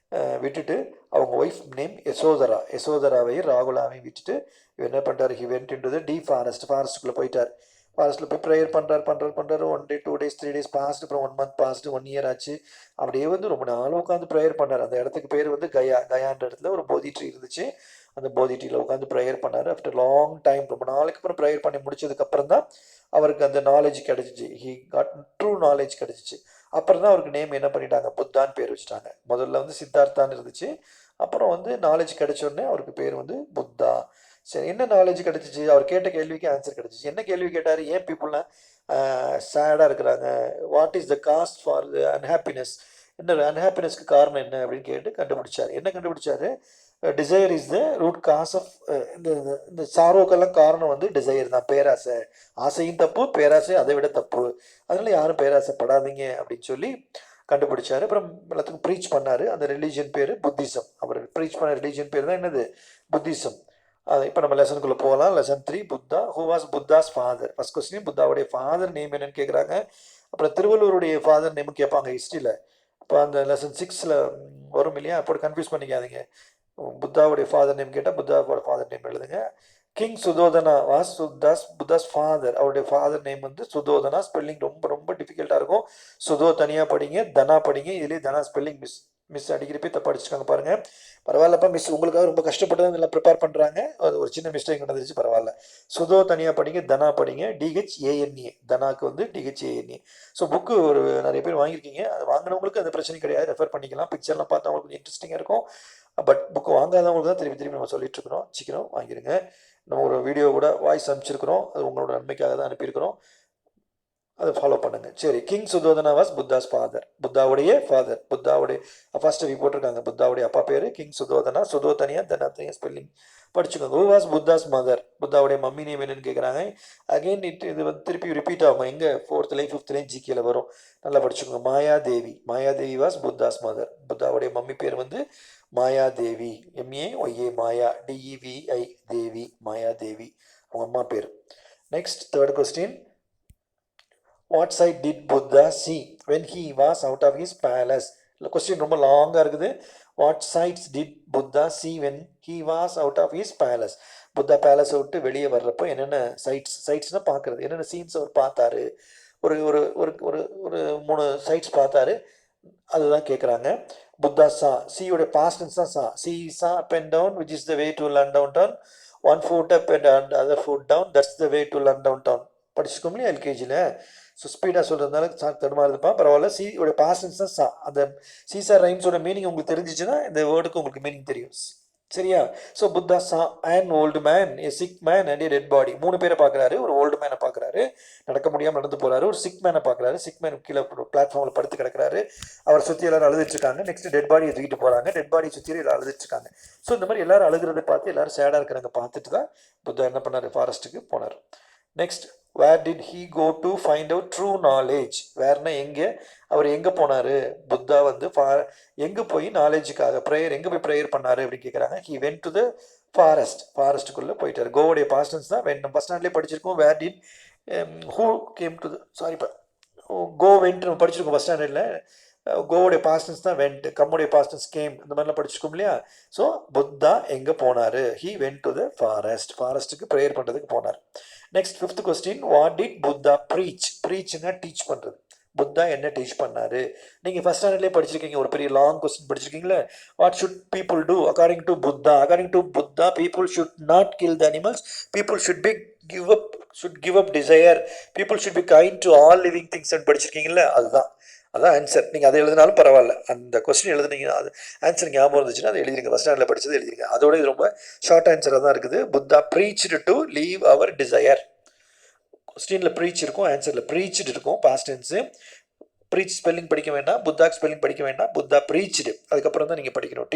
விட்டுட்டு, அவங்க ஒய்ஃப் நேம் யசோதராவையும் ராகுலாவையும் விட்டுட்டு என்ன பண்ணிட்டார்? He went into the deep ஃபாரஸ்ட்டுக்குள்ளே போயிட்டார். ஃபாரஸ்ட்டில் போய் ப்ரேயர் பண்ணுறாரு. 1 day 2 days 3 days பாஸ்ட். அப்புறம் 1 month பாஸ்ட், 1 year ஆச்சு. அப்படியே வந்து ரொம்ப நாள் உட்காந்து ப்ரேயர் பண்ணார். அந்த இடத்துக்கு பேர் வந்து கயான்ற இடத்துல ஒரு போதி ட்ரீ இருந்துச்சு. அந்த போதி ட்ரீல உட்காந்து ப்ரேயர் பண்ணார். ஆஃப்டர் லாங் டைம், ரொம்ப நாளைக்கு அப்புறம் ப்ரேயர் பண்ணி முடிச்சதுக்கப்புறம் தான் அவருக்கு அந்த நாலேஜ் கிடச்சிச்சு. ஹி காட் ட்ரூ நாலேஜ் கிடச்சிச்சு. அப்புறம் தான் அவருக்கு நேம் என்ன பண்ணிட்டாங்க? புத்தான்னு பேர் வச்சுட்டாங்க. முதல்ல வந்து சித்தார்த்தான்னு இருந்துச்சு. அப்புறம் வந்து நாலேஜ் கிடைச்சோடனே அவருக்கு பேர் வந்து புத்தா. சரி, என்ன நாலேஜ் கிடச்சிச்சு? அவர் கேட்ட கேள்விக்கு ஆன்சர் கிடச்சிச்சு. என்ன கேள்வி கேட்டார்? ஏன் பீப்புளெலாம் சேடாக இருக்கிறாங்க? What is the cause for the unhappiness? என்ன அன்ஹாப்பினஸ்க்கு காரணம் என்ன அப்படின்னு கேட்டு கண்டுபிடிச்சார். என்ன கண்டுபிடிச்சாரு? Desire is the root cause of இந்த இந்த சாரோக்கெல்லாம் காரணம் வந்து டிசையர் தான், பேராசை. ஆசையும் தப்பு, பேராசை அதை விட தப்பு. அதனால யாரும் பேராசைப்படாதீங்க அப்படின்னு சொல்லி கண்டுபிடிச்சாரு. அப்புறம் எல்லாத்துக்கும் ப்ரீச் பண்ணாரு. அந்த ரிலீஜியன் பேர் புத்திசம். அவர் ப்ரீச் பண்ண ரிலீஜியன் பேர் தான் என்னது? புத்திசம். இப்போ நம்ம லெசனுக்குள்ளே போகலாம். Lesson 3, Buddha. Who was Buddha's father? First question புத்தாவுடைய ஃபாதர் நேம் என்னன்னு கேட்குறாங்க. அப்புறம் திருவள்ளுவருடைய ஃபாதர் நேம் கேட்பாங்க ஹிஸ்ட்ரியில். இப்போ அந்த லெசன் 6ல் வரும் இல்லையா, அப்போ கன்ஃபியூஸ் பண்ணிக்காதீங்க. புத்தாவுடைய ஃபாதர் நேம் கேட்டால் புத்தாவோட ஃபாதர் நேம் எழுதுங்க. King Suddhodana was Buddha's father. அவருடைய ஃபாதர் நேம் வந்து சுதோதனா. ஸ்பெல்லிங் ரொம்ப ரொம்ப டிஃபிகல்ட்டாக இருக்கும். சுதோ தனியாக படிங்க, தனா படிங்க. இதுலேயே தனா ஸ்பெல்லிங் மிஸ் அடிக்கிறப்பே தப்பா அடிச்சுக்காங்க பாருங்க. பரவாயில்லப்பா மிஸ், உங்களுக்காக ரொம்ப கஷ்டப்பட்டு தான் இதெல்லாம் ப்ரிப்பேர் பண்ணுறாங்க. அது ஒரு சின்ன மிஸ்டேக் நடந்துருச்சு, பரவாயில்ல. சுதோ தனியாக படிங்க, தனா படிங்க. டிஹெச்ஏஎன்ஏ, தனாக்கு வந்து டிஹெச்ஏஎன்ஏ. ஸோ புக்கு ஒரு நிறைய பேர் வாங்கியிருக்கீங்க. அது வாங்கினவங்களுக்கு அந்த பிரச்சனை கிடையாது, ரெஃபர் பண்ணிக்கலாம். பிக்சர்லாம் பார்த்தா அவங்களுக்கு கொஞ்சம் இன்ட்ரெஸ்டிங்காக இருக்கும். பட் புக்கு வாங்காதவங்களுக்கு தான் திருப்பி திருப்பி நம்ம சொல்லிட்டு இருக்கிறோம். சீக்கிரம் வாங்கிடுங்க. நம்ம ஒரு வீடியோ கூட வாய்ஸ் அனுப்பிச்சிருக்கிறோம், அது உங்களோட நன்மைக்காக தான் அனுப்பியிருக்கிறோம். அதை ஃபாலோ பண்ணுங்க. சரி, king Suddhodana was Buddha's father. புத்தாவுடைய ஃபாதர், புத்தாவுடைய ஃபர்ஸ்ட் போட்டிருக்காங்க. புத்தாவுடைய அப்பா பேர் கிங் சுதோதனா. சுதோ தனியா, தனா தனியா ஸ்பெல்லிங் படிச்சுக்கோங்க. Who was Buddha's mother? புத்தாவுடைய மம்மி நேம் என்னன்னு கேட்குறாங்க. அகைன் இது வந்து திருப்பி ரிப்பீட் ஆகும். எங்கே? 4th, 5th ஜிகேல வரும். நல்லா படிச்சுக்கோங்க. மாயாதேவி. Mayadevi was Buddha's mother. புத்தாவுடைய மம்மி பேர் வந்து மாயாதேவி. MAYA, மாயா. DEVI, தேவி, மாயாதேவி அவங்க அம்மா பேர். Next third question. What sight did Buddha see when he was out of his palace? இந்த கொஸ்டின் ரொம்ப லாங்காக இருக்குது. What sights did Buddha see when he was out of his palace? Buddha பேலஸை விட்டு வெளியே வர்றப்போ என்னென்ன சைட்ஸ்னால் பார்க்குறது, என்னென்ன சீன்ஸ் அவர் பார்த்தாரு. ஒரு ஒரு ஒரு ஒரு ஒரு 3 சைட்ஸ் பார்த்தாரு. அதுதான் கேட்குறாங்க. புத்தா சா, சியோட பாஸ்ட் டென்ஸ் தான் saw. She saw up and down which is the way to learn down down. 1 foot up and other foot down, that's the way to learn down town. படிச்சுக்கோம் இல்லையா எல்கேஜியில். ஸோ ஸ்பீடாக சொல்கிறதுனால தடுமாறுதுப்பா, பரவாயில்ல. சியோட பாஸ்ட் டென்ஸ் தான் சா. அந்த சீசா ரைம்ஸோட மீனிங் உங்களுக்கு தெரிஞ்சிச்சுன்னா இந்த வேர்டுக்கு உங்களுக்கு மீனிங் தெரியும். சரியா? So Buddha saw and old man, a sick man and a dead body. 3 பேரை பார்க்குறாரு. ஒரு ஓல்டு மேனை பார்க்குறாரு, நடக்க முடியாமல் நடந்து போகிறாரு. ஒரு சிக் மேனை பார்க்குறாரு. சிக் மேன் கீழே பிளாட்ஃபார்மில் படுத்து கிடக்கிறாரு. அவர் சுற்றி எல்லாரும் அழுதுட்டுருக்காங்க. நெக்ஸ்ட் டெட் பாடியை தூக்கிட்டு போகிறாங்க. டெட் பாடியை சுற்றி எல்லாரும் அழுதுட்டுருக்காங்க. ஸோ இந்த மாதிரி எல்லாரும் அழுகிறத பார்த்து எல்லாரும் சேடாக இருக்கிறாங்க பார்த்துட்டு தான் புத்தா என்ன பண்ணார்? ஃபாரஸ்ட்டுக்கு போனார். Next, where did he go to find out true knowledge? வேர்னா எங்கே? அவர் எங்கே போனார்? புத்தா வந்து எங்கே போய் நாலேஜுக்காக ப்ரேயர், எங்கே போய் ப்ரேயர் பண்ணார் அப்படின்னு கேட்குறாங்க. He went to the forest. ஃபாரஸ்ட்டுக்குள்ளே போயிட்டார். கோவுடைய பாஸ்ட் டென்ஸ் தான் வென். ஃபர்ஸ்ட் ஸ்டாண்ட்லேயே படிச்சிருக்கோம். Where did who came to the, சாரிப்பா, கோ வென்ட் நம்ம படிச்சிருக்கோம் ஃபர்ஸ்ட் ஸ்டாண்டர்டில். கோவுடைய பாஸ்ட் டென்ஸ் தான் வென்ட். கம்முடைய பாஸ்ட் டென்ஸ் கேம். இந்த மாதிரிலாம் படிச்சிருக்கோம் இல்லையா? ஸோ புத்தா எங்கே போனார்? He went to the forest. ஃபாரஸ்ட்டுக்கு ப்ரேயர் பண்ணுறதுக்கு போனார். Next 5th question. What did Buddha preach? ப்ரீச்னா டீச் பண்ணுறது. புத்தா என்ன டீச் பண்ணாரு? நீங்கள் ஃபர்ஸ்ட் ஸ்டாண்டர்ட்லேயே படிச்சிருக்கீங்க. ஒரு பெரிய லாங் கொஸ்டின் படிச்சிருக்கீங்களே. What should people do according to Buddha? According to Buddha, people should not kill the animals. People should be give up desire. People should be kind to all living things படிச்சிருக்கீங்களே. அதுதான் அதான் ஆன்சர். நீங்கள் அதை எழுதினாலும் பரவாயில்ல. அந்த கொஸ்டின் எழுதுனீங்க, அது ஆன்சர் ஞாபகம் இருந்துச்சுன்னா அதை எழுதிருங்க. ஃபர்ஸ்ட் ஸ்டாண்டர்டில் படிச்சது எழுதிருங்க. அதோட இது ரொம்ப ஷார்ட் ஆன்சராக தான் இருக்குது. Buddha preached to leave our desire. கொஸ்டினில் ப்ரீச் இருக்கும், ஆன்சரில் ப்ரீச்டு இருக்கும். Past tense. ப்ரீச் ஸ்பெல்லிங் படிக்க வேண்டாம், புத்தாக்கு ஸ்பெல்லிங் படிக்க வேண்டாம். புத்தா ப்ரீச்டு அதுக்கப்புறம் தான் நீங்கள் படிக்கணும்.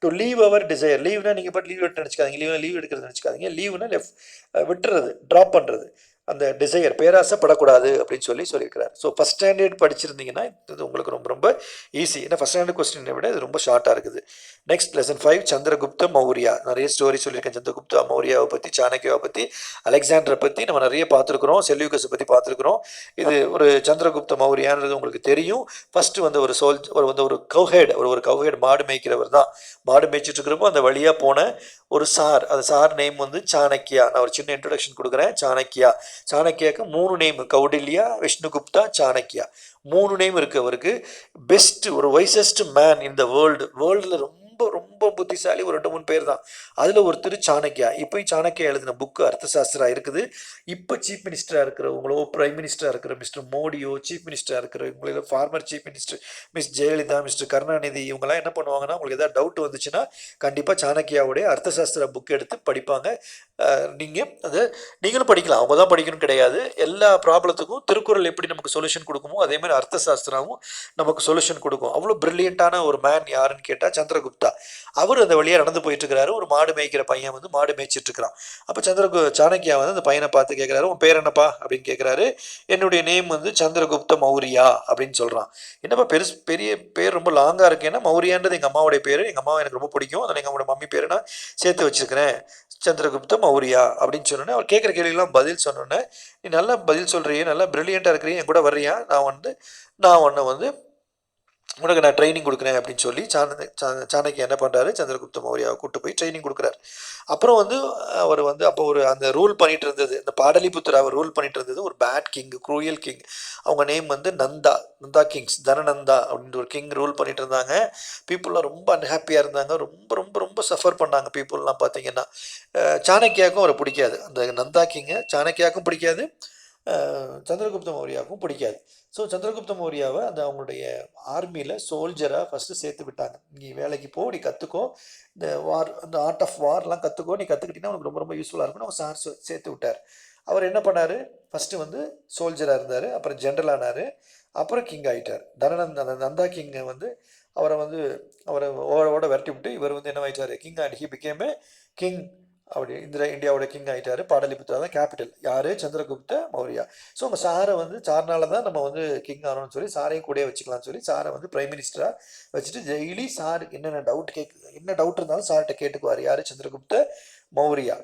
To leave our desire. லீவ்னா நீங்கள் பட் லீவ் எடுத்து நினச்சிக்காதீங்க. லீவ் எடுக்கிறது நினச்சிக்காதீங்க. லீவ்னா விட்டுறது, ட்ராப் பண்ணுறது. அந்த டிசையர், பேராசைப்படக்கூடாது அப்படின்னு சொல்லியிருக்கிறார். ஸோ ஃபஸ்ட் ஸ்டாண்டர்ட் படிச்சிருந்தீங்கன்னா இது உங்களுக்கு ரொம்ப ரொம்ப ஈஸி. ஏன்னா ஃபஸ்ட் ஸ்டாண்டர்ட் கொஸ்டினை விட இது ரொம்ப ஷார்ட்டாக இருக்குது. Next lesson 5, Chandragupta Maurya. நிறைய ஸ்டோரி சொல்லியிருக்கேன். சந்திரகுப்த மௌரியாவை பற்றி, சாணக்கியாவை பற்றி, அலெக்சாண்டரை பற்றி நம்ம நிறைய பார்த்துருக்குறோம். செல்யூகஸை பற்றி பார்த்துருக்குறோம். இது ஒரு சந்திரகுப்த மௌரியான்றது உங்களுக்கு தெரியும். ஃபஸ்ட்டு வந்து ஒரு கவுஹேட், ஒரு கவுஹேட் மாடு மேய்க்கிறவர் தான். மாடு மேய்ச்சிட்டு இருக்கிறப்போ அந்த வழியாக போன ஒரு சார், அந்த சார் நேம் வந்து சாணக்கியா. நான் ஒரு சின்ன இன்ட்ரடக்ஷன் கொடுக்குறேன். சாணக்கியா. சாணக்கியாவுக்கு 3 நேம். கௌடில்யா, விஷ்ணுகுப்தா, சாணக்கியா. 3 நேம் இருக்குது அவருக்கு. பெஸ்ட், ஒரு வைசஸ்ட் மேன் இன் த வேர்ல்டில் ரொம்ப ரொம்ப ரொம்ப புத்திசாலி ஒரு 2-3 பேர் தான். அதில் ஒருத்தர் சாணக்கியா. இப்போயும் சாணக்கியா எழுதின புக்கு அர்த்தசாஸ்திரா இருக்குது. இப்போ சீஃப் மினிஸ்டராக இருக்கிறவங்களோ, பிரைம் மினிஸ்டராக இருக்கிற மிஸ்டர் மோடியோ, சீஃப் மினிஸ்டராக இருக்கிறவங்களோ, former chief minister miss Jayalalithaa, mister Karunanidhi இவங்கெல்லாம் என்ன பண்ணுவாங்கன்னா, உங்களுக்கு ஏதாவது டவுட் வந்துச்சுன்னா கண்டிப்பாக சாணக்கியாவுடைய அர்த்தசாஸ்திர புக் எடுத்து படிப்பாங்க. நீங்கள் அதை நீங்களும் படிக்கலாம். அவங்க தான் படிக்கணும் கிடையாது. எல்லா ப்ராப்ளத்துக்கும் திருக்குறள் எப்படி நமக்கு சொல்யூஷன் கொடுக்குமோ அதே மாதிரி அர்த்தசாஸ்திராவும் நமக்கு சொல்யூஷன் கொடுக்கும். அவ்வளோ பிரில்லியண்ட்டான ஒரு மேன் யாருன்னு கேட்டால் சந்திரகுப்தா. அவர் அந்த வழியாக நடந்து போயிட்டு இருக்கிறாரு. ஒரு மாடு மேய்க்கிற பையன் வந்து மாடு மேய்ச்சிட்டு இருக்கிறான். அப்போ சாணக்கியா வந்து அந்த பையனை பார்த்து கேட்குறாரு, உன் பேர் என்னப்பா அப்படின்னு கேட்குறாரு. என்னுடைய நேம் வந்து சந்திரகுப்த மௌரியா அப்படின்னு சொல்கிறான். என்னப்பா பெரிய பேர் ரொம்ப லாங்காக இருக்கேன்னா, மௌரியான்றது எங்கள் அம்மாவுடைய பேர். எங்கள் அம்மாவை எனக்கு ரொம்ப பிடிக்கும். அதில் எங்களோட மம்மி பேரை நான் சேர்த்து வச்சுருக்கிறேன், சந்திரகுப்த மௌரியா அப்படின்னு சொன்னோன்னே, அவர் கேட்குற கேள்விலாம் பதில் சொன்னோன்னே, நீ நல்லா பதில் சொல்கிறியே, நல்லா ப்ரில்லியண்ட்டாக இருக்கிறீ, என் கூட வர்றியா, நான் உன்னை வந்து உனக்கு நான் ட்ரைனிங் கொடுக்குறேன் அப்படின்னு சொல்லி சாணக்கியா என்ன பண்ணுறாரு, சந்திரகுப்த மௌரியாவை கூப்பிட்டு போய் ட்ரைனிங் கொடுக்குறாரு. அப்புறம் வந்து அவர் வந்து அப்போ ஒரு அந்த ரூல் பண்ணிட்டு இருந்தது, இந்த பாடலிபுத்திராவை ரூல் பண்ணிட்டு இருந்தது ஒரு பேட் கிங், குரூயல் கிங். அவங்க நேம் வந்து நந்தா கிங்ஸ், தனநந்தா அப்படின்ற ஒரு கிங் ரூல் பண்ணிட்டு இருந்தாங்க. பீப்புளெலாம் ரொம்ப அன்ஹாப்பியாக இருந்தாங்க. ரொம்ப ரொம்ப ரொம்ப சஃபர் பண்ணாங்க பீப்புளெலாம். பார்த்தீங்கன்னா சாணக்கியாவுக்கும் அவரை பிடிக்காது. அந்த நந்தா கிங்கை சாணக்கியாவுக்கும் பிடிக்காது, சந்திரகுப்த மௌரியாவுக்கும் பிடிக்காது. ஸோ சந்திரகுப்த மௌரியாவை அந்த அவங்களுடைய ஆர்மியில் சோல்ஜராக ஃபஸ்ட்டு சேர்த்து விட்டாங்க. நீ வேலைக்கு போ, நீ கற்றுக்கோ, இந்த அந்த ஆர்ட் ஆஃப் வார்லாம் கற்றுக்கோ, நீ கற்றுக்கிட்டீங்கன்னா உனக்கு ரொம்ப ரொம்ப யூஸ்ஃபுல்லாக இருக்கும்னு அவங்க சார் சேர்த்து விட்டார். அவர் என்ன பண்ணார், ஃபஸ்ட்டு வந்து சோல்ஜராக இருந்தார், அப்புறம் ஜென்ரல் ஆனார், அப்புறம் கிங் ஆகிட்டார். அந்த நந்தா கிங்கை வந்து அவரை ஓட விரட்டி விட்டு இவர் வந்து என்ன ஆயிட்டார், king and he became A king. அப்படி இந்தியாவோட கிங் ஆகிட்டார். பாடலிபுத்திரா தான் கேபிட்டல். யார், சந்திரகுப்த மௌரியா. ஸோ உங்கள் சாரை வந்து சார்னால தான் நம்ம வந்து கிங் ஆனோம்னு சொல்லி சாரையும் கூட வச்சுக்கலாம்னு சொல்லி சாரை வந்து பிரைம் மினிஸ்டராக வச்சுட்டு டெய்லி சாருக்கு என்ன டவுட் இருந்தாலும் சார்கிட்ட கேட்டுக்குவார். யார், சந்திரகுப்த மௌரியா.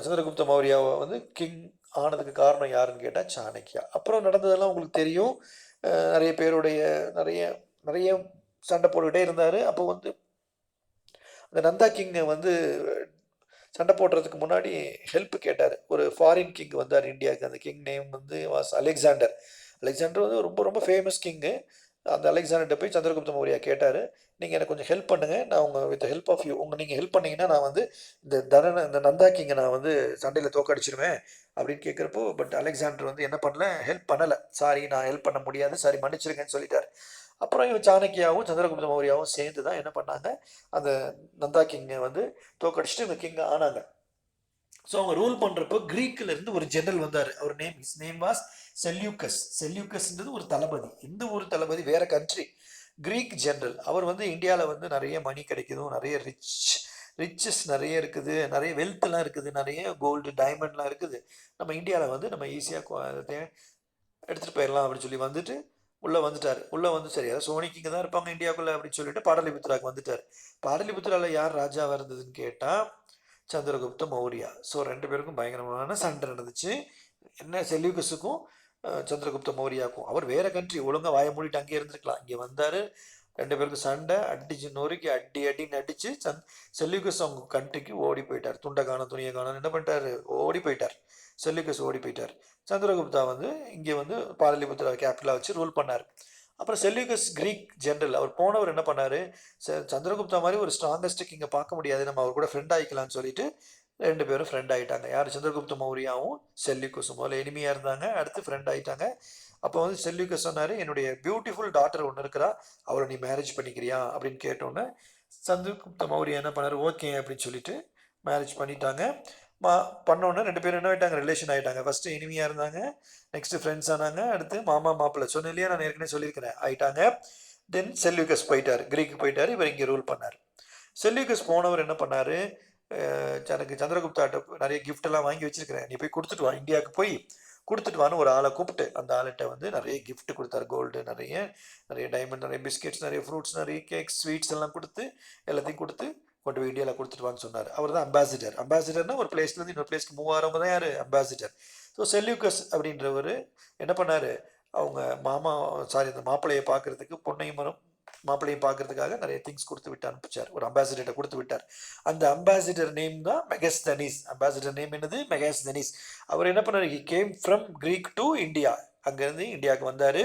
சந்திரகுப்த மௌரியாவை வந்து கிங் ஆனதுக்கு காரணம் யாருன்னு கேட்டால் சாணக்கியா. அப்புறம் நடந்ததெல்லாம் உங்களுக்கு தெரியும். நிறைய பேருடைய நிறைய சண்டை போட்டுக்கிட்டே இருந்தார். அப்போ வந்து அந்த நந்தா கிங்கை வந்து சண்டை போடுறதுக்கு முன்னாடி ஹெல்ப் கேட்டார். ஒரு ஃபாரின் கிங் வந்தார் இந்தியாவுக்கு. அந்த கிங் நேம் வந்து வாஸ் அலெக்சாண்டர். வந்து ரொம்ப ரொம்ப ஃபேமஸ் கிங்கு. அந்த அலெக்சாண்டர்கிட்ட போய் சந்திரகுப்த மௌரியா கேட்டார், நீங்கள் எனக்கு கொஞ்சம் ஹெல்ப் பண்ணுங்கள், நான் வித் ஹெல்ப் ஆஃப் யூ, நீங்கள் ஹெல்ப் பண்ணிங்கன்னா நான் வந்து இந்த நந்தா கிங்கை நான் வந்து சண்டையில் தோக்கடிச்சிருவேன் அப்படின்னு கேட்குறப்போ, பட் அலெக்சாண்டர் வந்து என்ன பண்ணல, ஹெல்ப் பண்ணலை. சாரி, நான் ஹெல்ப் பண்ண முடியாது, சாரி மன்னிச்சிருக்கேன்னு சொல்லிட்டார். அப்புறம் இவன் சாணக்கியாவும் சந்திரகுப்த மௌரியாவும் சேர்ந்து தான் என்ன பண்ணாங்க, அந்த நந்தா கிங்கை வந்து தோக்கடிச்சிட்டு இந்த கிங்கை ஆனாங்க. ஸோ அவங்க ரூல் பண்ணுறப்போ க்ரீக்கில் இருந்து ஒரு ஜெனரல் வந்தார். அவர் நேம் வாஸ் செல்யூக்கஸ்ன்றது ஒரு தளபதி. இந்த ஒரு தளபதி வேற கண்ட்ரி, க்ரீக் ஜெனரல். அவர் வந்து இந்தியாவில் வந்து நிறைய மணி கிடைக்குதும், நிறைய ரிச்சஸ் நிறைய இருக்குது, நிறைய வெல்த்லாம் இருக்குது, நிறைய கோல்டு டைமண்ட்லாம் இருக்குது. நம்ம இந்தியாவில் வந்து நம்ம ஈஸியாக எடுத்துகிட்டு போயிடலாம் அப்படின்னு சொல்லி வந்துட்டு உள்ளே வந்துட்டார். உள்ளே வந்து சரி ஏதாவது சோனிக்கு இங்கே தான் இருப்பாங்க இந்தியாவுக்குள்ளே அப்படின்னு சொல்லிட்டு பாடலிபுத்திராவுக்கு வந்துட்டார். பாடலிபுத்திராவில் யார் ராஜாவாக இருந்ததுன்னு கேட்டால் சந்திரகுப்த மௌரியா. ஸோ 2 பேருக்கும் பயங்கரமான சண்டை நடந்துச்சு. என்ன, செல்யூகஸுக்கும் சந்திரகுப்த மௌரியாவுக்கும். அவர் வேற கண்ட்ரி, ஒழுங்காக வாய மூடிட்டு அங்கேயே இருந்திருக்கலாம். இங்கே வந்தார், 2 பேருக்கும் சண்டை, அடிச்சு நொறுக்கி அடின்னு அடிச்சு செல்யூகஸ் அவங்க கண்ட்ரிக்கு ஓடி போயிட்டார். துண்டை காணோம் துணியை காணோம் என்ன பண்ணிட்டார், ஓடி போயிட்டார். செல்யூகஸ் ஓடி போயிட்டார். சந்திரகுப்தா வந்து இங்கே வந்து பாடலிபுத்திரா கேபிட்டலாக வச்சு ரூல் பண்ணார். அப்புறம் செல்யூகஸ் க்ரீக் ஜெனரல், அவர் போனவர் என்ன பண்ணார், சந்திரகுப்தா மாதிரி ஒரு ஸ்ட்ராங்கஸ்ட் கிங்கை பார்க்க முடியாது, நம்ம அவர் கூட ஃப்ரெண்ட் ஆகிக்கலாம்னு சொல்லிட்டு 2 பேரும் ஃப்ரெண்ட் ஆகிட்டாங்க. யார், சந்திரகுப்த மௌரியாவும் செல்யூகஸும். முதல்ல எனிமியாக இருந்தாங்க, அடுத்து ஃப்ரெண்ட் ஆகிட்டாங்க. அப்போ வந்து செல்யூகஸ் சொன்னார், என்னுடைய பியூட்டிஃபுல் டாட்டர் ஒன்று இருக்கிறா, அவரை நீ மேரேஜ் பண்ணிக்கிறியா அப்படின்னு கேட்டோன்னே சந்திரகுப்த மௌரியா என்ன பண்ணார், ஓகே அப்படின்னு சொல்லிட்டு மேரேஜ் பண்ணிட்டாங்க. பண்ணோன்னே 2 பேரும் என்ன ஆகிட்டாங்க, ரிலேஷன் ஆகிட்டாங்க. ஃபஸ்ட்டு எனிமியாக இருந்தாங்க, நெக்ஸ்ட்டு ஃப்ரெண்ட்ஸ் ஆனாங்க, அடுத்து மாமா மாப்பிள்ளை சொன்ன இல்லையா, நான் ஏற்கனவே சொல்லியிருக்கிறேன், ஆகிட்டாங்க. தென் செல்யூகஸ் போயிட்டார், க்ரீக்கு போயிட்டார், இவர் இங்கே ரூல் பண்ணார். செல்யூகஸ் போனவர் என்ன பண்ணார், எனக்கு சந்திரகுப்தாட்ட நிறைய கிஃப்டெல்லாம் வாங்கி வச்சுருக்கிறேன், நீ போய் கொடுத்துட்டு வா, இந்தியாவுக்கு போய் கொடுத்துட்டு வான்னு ஒரு ஆளை கூப்பிட்டு அந்த ஆள்கிட்ட வந்து நிறைய கிஃப்ட் கொடுத்தாரு. கோல்டு, நிறைய டைமண்ட், நிறைய பிஸ்கெட்ஸ், நிறைய ஃப்ரூட்ஸ், நிறைய கேக்ஸ், ஸ்வீட்ஸ் எல்லாம் கொடுத்து எல்லாத்தையும் கொடுத்து கொண்டு போய் இந்தியாவில் கொடுத்துட்டு சொன்னார். அவர் தான் அம்பாசிடர். அம்பாசிடர்னா ஒரு பிளேஸ்லேருந்து இன்னொரு பிளேஸ்க்கு மூவ் ஆகிறவங்க தான் யார், அம்பாசிடர். ஸோ செல்யூகஸ் அப்படின்றவர் என்ன பண்ணார், அவங்க அந்த மாப்பிள்ளையை பார்க்கறதுக்கு பொண்ணையும் மாப்பிள்ளையும் பார்க்கறதுக்காக நிறைய திங்ஸ் கொடுத்து விட்டு அனுப்பிச்சார். ஒரு அம்பாசிடர்கிட்ட கொடுத்து விட்டார். அந்த அம்பாசிடர் நேம் தான் மெகஸ்தனிஸ். அம்பாசிடர் நேம் என்னது, மெகஸ்தனிஸ். அவர் என்ன பண்ணார், he came from Greek to India. அங்கேருந்து இந்தியாவுக்கு வந்தார்.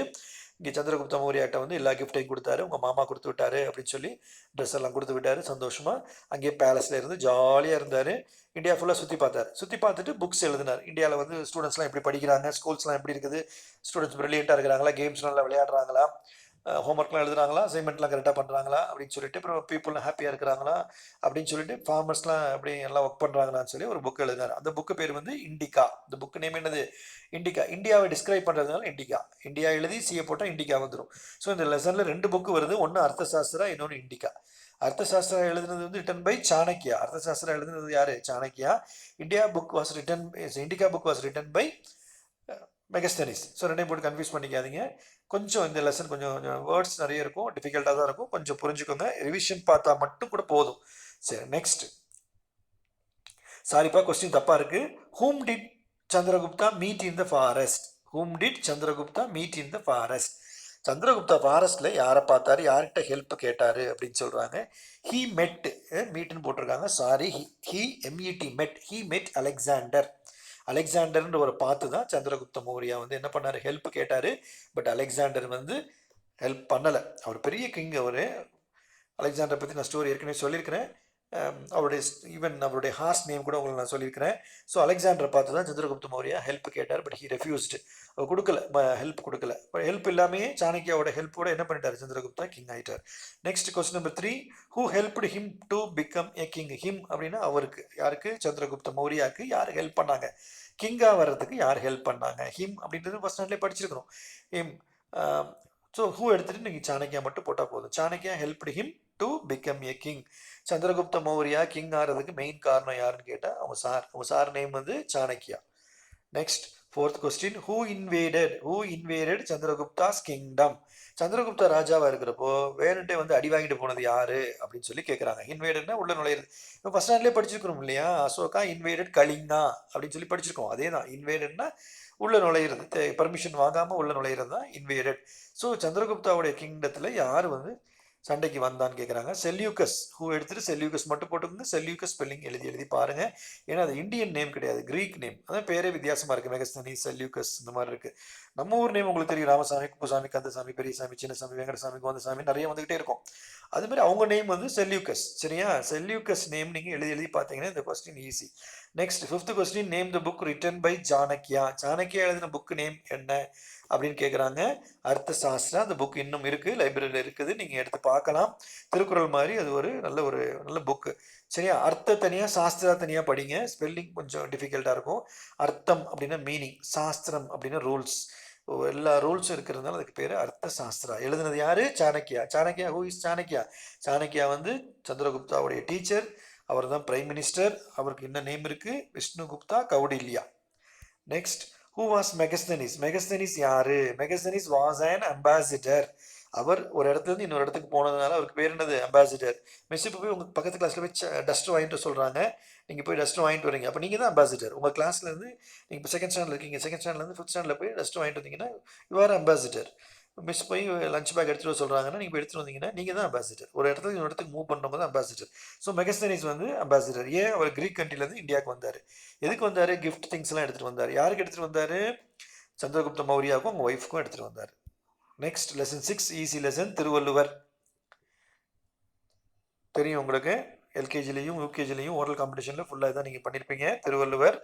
இங்கே சந்திரகுப்த மௌரியாட்ட வந்து எல்லா கிஃப்ட்டையும் கொடுத்தாரு, உங்கள் மாமா கொடுத்து விட்டாரு அப்படின்னு சொல்லி ட்ரெஸ் எல்லாம் கொடுத்து விட்டாரு சந்தோஷமாக. அங்கேயே பேலஸில் இருந்து ஜாலியாக இருந்தார். இந்தியா ஃபுல்லாக சுற்றி பார்த்தார். சுற்றி பார்த்துட்டு புக்ஸ் எழுதினார். இந்தியாவில் வந்து ஸ்டூடெண்ட்ஸ்லாம் எப்படி படிக்கிறாங்க, ஸ்கூல்ஸ்லாம் எப்படி இருக்குது, ஸ்டூடெண்ட்ஸ் ப்ரில்லியண்ட்டாக இருக்கிறாங்களா, கேம்ஸ் நல்லா விளையாடுறாங்களா, ஹோம்ஒர்க்லாம் எழுதுறாங்களா, அசைன்மெண்ட்லாம் கரெக்டாக பண்ணுறாங்களா அப்படின்னு சொல்லிட்டு, அப்புறம் பீப்புள்லாம் ஹாப்பியாக இருக்கிறாங்களா அப்படின்னு சொல்லிட்டு, ஃபார்மர்ஸ்லாம் எப்படி எல்லாம் ஒர்க் பண்ணுறாங்களான்னு சொல்லி ஒரு புக் எழுதினார். அந்த புக்கு பேர் வந்து இண்டிகா. இந்த புக்கு நேம் என்னது? இண்டிகா. இந்தியாவை டிஸ்கிரைப் பண்ணுறதுனால இண்டிகா. இந்தியா எழுதி சிஏ போட்டால் இண்டிகா வந்துடும். ஸோ இந்த லெசனில் 2 புக்கு வருது. ஒன்று அர்த்தசாஸ்திரா, இன்னொன்று இண்டிகா. அர்த்தசாஸ்திரா எழுதுனது வந்து ரிட்டன் பை சாணக்கியா. அர்த்தசாஸ்திரா எழுதுனது யாரு? Chanakya. India book was written, Indica book was written by Megasthenes. So ரெண்டையும் போட்டு கன்ஃபியூஸ் பண்ணிக்காதீங்க. கொஞ்சம் இந்த லெசன் கொஞ்சம் வேர்ட்ஸ் நிறைய இருக்கும், டிஃபிகல்ட்டாக தான் இருக்கும், கொஞ்சம் புரிஞ்சுக்கோங்க. ரிவிஷன் பார்த்தா மட்டும் கூட போதும். சரி, நெக்ஸ்ட். சாரிப்பா, கொஸ்டின் தப்பாக இருக்கு. Whom did Chandragupta meet in the forest? Whom did Chandragupta meet in the forest? Chandragupta ஃபாரஸ்ட்ல யாரை பார்த்தாரு, யார்கிட்ட ஹெல்ப் கேட்டாரு அப்படின்னு சொல்றாங்க. ஹீ மெட், மீட்னு போட்டிருக்காங்க, சாரி, ஹீ எம்இடி மெட், ஹீ மெட் அலெக்சாண்டர். அலெக்சாண்டர்ன்ற ஒரு பார்த்து தான் சந்திரகுப்த மௌரியா வந்து என்ன பண்ணாரு, ஹெல்ப் கேட்டாரு. பட் அலெக்சாண்டர் வந்து ஹெல்ப் பண்ணலை. அவர் பெரிய கிங். அவர் அலெக்சாண்டரை பற்றி நான் ஸ்டோரி ஏற்கனவே சொல்லியிருக்கிறேன். அவருடைய ஈவன் அவருடைய ஹார்ஸ் நேம் கூட உங்களுக்கு நான் சொல்லியிருக்கிறேன். ஸோ அலெக்சாண்டரை பார்த்து தான் சந்திரகுப்த மௌரியா ஹெல்ப் கேட்டார். But he refused. அவர் கொடுக்கல, ஹெல்ப் கொடுக்கல. ஹெல்ப் இல்லாமே சாணக்கியாவோட ஹெல்ப்போட என்ன பண்ணிட்டார், சந்திரகுப்தா கிங் ஆயிட்டார். Next question number 3. Who helped him to become a king? Him அப்படின்னா அவருக்கு, யாருக்கு? சந்திரகுப்த மௌரியாவுக்கு யார் ஹெல்ப் பண்ணாங்க? கிங்கா வர்றதுக்கு யார் ஹெல்ப் பண்ணாங்க? ஹிம் அப்படின்றது ஃபர்ஸ்ட் ஸ்டாண்ட்லேயே படிச்சிருக்கணும். ஹிம். ஸோ ஹூ எடுத்துட்டு நீங்கள் சாணக்கியா மட்டும் போட்டால் போதும். Chanakya helped him to become a king. Chandragupta Maurya king ஆகிறதுக்கு மெயின் காரணம் யாருன்னு கேட்டால் அவங்க சார் நேம் வந்து Chanakya. Next 4th question. Who invaded Chandragupta's kingdom? Chandragupta ராஜாவா இருக்கிறப்போ வேணுட்டே வந்து அடி வாங்கிட்டு போனது யாரு அப்படின்னு சொல்லி கேட்குறாங்க. இன்வேடட்னா உள்ள நுழையிறது. இப்போ ஃபர்ஸ்ட் ஸ்டாண்ட்லேயே படிச்சிருக்கிறோம் இல்லையா? அசோகா இன்வேடட் கலிங்கா அப்படின்னு சொல்லி படிச்சிருக்கோம். அதே தான், இன்வேடட்னா உள்ள நுழையிறது, பர்மிஷன் வாங்காமல் உள்ள நுழையிறது தான் இன்வேடட். ஸோ சந்திரகுப்தாவுடைய கிங்டத்தில் யார் வந்து சண்டைக்கு வந்தான்னு கேட்குறாங்க. செல்யூக்கஸ். ஹூ எடுத்துட்டு செல்யூக்கஸ் மட்டும் போட்டுக்கோங்க. செல்யூக்கஸ் ஸ்பெல்லிங் எழுதி பாருங்க. ஏன்னா அது இந்தியன் நேம் கிடையாது, கிரீக் நேம். அதான் பேரே வித்தியாசமா இருக்கு. மெகஸ்தனி, செல்யூக்கஸ் இந்த மாதிரி இருக்கு. நம்ம ஊர் நேம் உங்களுக்கு தெரியும், ராமசாமி, குப்புசாமி, கந்தசாமி, பெரியசாமி, சின்னசாமி, வெங்கடசாமி, கோந்தசாமி நிறைய வந்துகிட்டே இருக்கும். அது மாதிரி அவங்க நேம் வந்து செல்யூக்கஸ். சரியா? செல்யூக்கஸ் நேம் நீங்க எழுதி பார்த்தீங்கன்னா இந்த question easy. Next 5th question. Name the book written by Chanakya. Chanakya எழுதின புக் நேம் என்ன அப்படின்னு கேட்குறாங்க. அர்த்த சாஸ்திரா. அந்த புக் இன்னும் இருக்கு, லைப்ரரியில் இருக்குது, நீங்கள் எடுத்து பார்க்கலாம். திருக்குறள் மாதிரி அது ஒரு நல்ல புக்கு. சரியா? அர்த்த தனியாக, சாஸ்திரா தனியாக படிங்க. ஸ்பெல்லிங் கொஞ்சம் டிஃபிகல்ட்டாக இருக்கும். அர்த்தம் அப்படின்னா மீனிங், சாஸ்திரம் அப்படின்னா ரூல்ஸ். எல்லா ரூல்ஸும் இருக்கிறதுனால அதுக்கு பேர் அர்த்த சாஸ்திரா. எழுதுனது யாரு? சாணக்கியா. Chanakya, who is Chanakya? சாணக்கியா வந்து சந்திரகுப்தாவுடைய டீச்சர். அவர் தான் பிரைம் மினிஸ்டர். அவருக்கு என்ன நேம் இருக்கு? Vishnugupta Kautilya. Next. Who was Megasthenes? Megasthenes யாரு? Megasthenes was an ambassador. அவர் ஒரு இடத்துல இருந்து இன்னொரு இடத்துக்கு போனதுனால அவருக்கு பேர் என்னது? அம்பாசிடர். மிஸ் இப்போ போய் உங்கள் பக்கத்து கிளாஸில் போய் டஸ்ட் வாங்கிட்டு சொல்கிறாங்க, நீங்கள் போய் டஸ்ட் வாங்கிட்டு வரீங்க, அப்போ நீங்கள் தான் அம்பாசிடர். உங்கள் கிளாஸ்ல இருந்து நீங்கள் இப்போ செகண்ட் ஸ்டாண்டர்ட் இருக்கீங்க, செகண்ட் ஸ்டாண்டர்ட்லேருந்து 5th ஸ்டாண்டர்டில் போய் டஸ்ட் வாங்கிட்டு வந்தீங்கன்னா யூ ஆர் அம்பாசிடர். மிஸ் போய் லஞ்ச் பேக் எடுத்துகிட்டு வர சொல்கிறாங்கன்னா நீங்கள் போய் எடுத்துகிட்டு வந்தீங்கன்னா நீங்கள் தான் அம்பாசிடர். ஒரு இடத்துல இன்னொரு இடத்துக்கு மூவ் பண்ணும்போது தான் அம்பாசிடர். ஸோ மெகஸ்தனிஸ் வந்து அம்பாசிடர். ஏன்? அவர் கிரீக் கண்ட்ரிலேருந்து இந்தியாவுக்கு வந்தார். எதுக்கு வந்தார்? கிஃப்ட் திங்ஸ்லாம் எடுத்துகிட்டு வந்தார். யாருக்கு எடுத்துகிட்டு வந்தார்? சந்திரகுப்த மௌரியாவுக்கும் அவங்க ஒய்ஃபுக்கும் எடுத்துகிட்டு வந்தார். Next lesson 6 easy lesson. Thiruvalluvar. தெரியும் உங்களுக்கு, எல்கேஜிலையும் யூகேஜிலையும் ஓரல் காம்படிஷனில் ஃபுல்லாக தான் நீங்கள் பண்ணியிருப்பீங்க. Thiruvalluvar.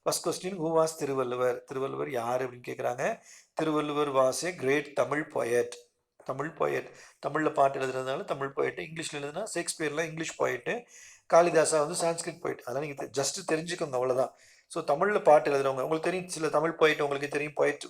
First question. Who was Thiruvalluvar? Thiruvalluvar யார் அப்படின்னு கேட்குறாங்க. Thiruvalluvar was a great Tamil poet. Tamil poet. தமிழில் பாட்டு எழுதுறதுனால தமிழ் பொயட்டு. இங்கிலீஷில் எழுதுனா ஷேக்ஸ்பியர்லாம் இங்கிலீஷ் பொயட்டு. காளிதாசா வந்து சான்ஸ்கிரிட் பொயட். அதெல்லாம் நீங்கள் ஜஸ்ட் தெரிஞ்சுக்கோங்க, அவ்வளோதான். ஸோ தமிழில் பாட்டு எழுதுறவங்க உங்களுக்கு தெரியும். சில தமிழ் பொயட் உங்களுக்கு தெரியும். பொயட்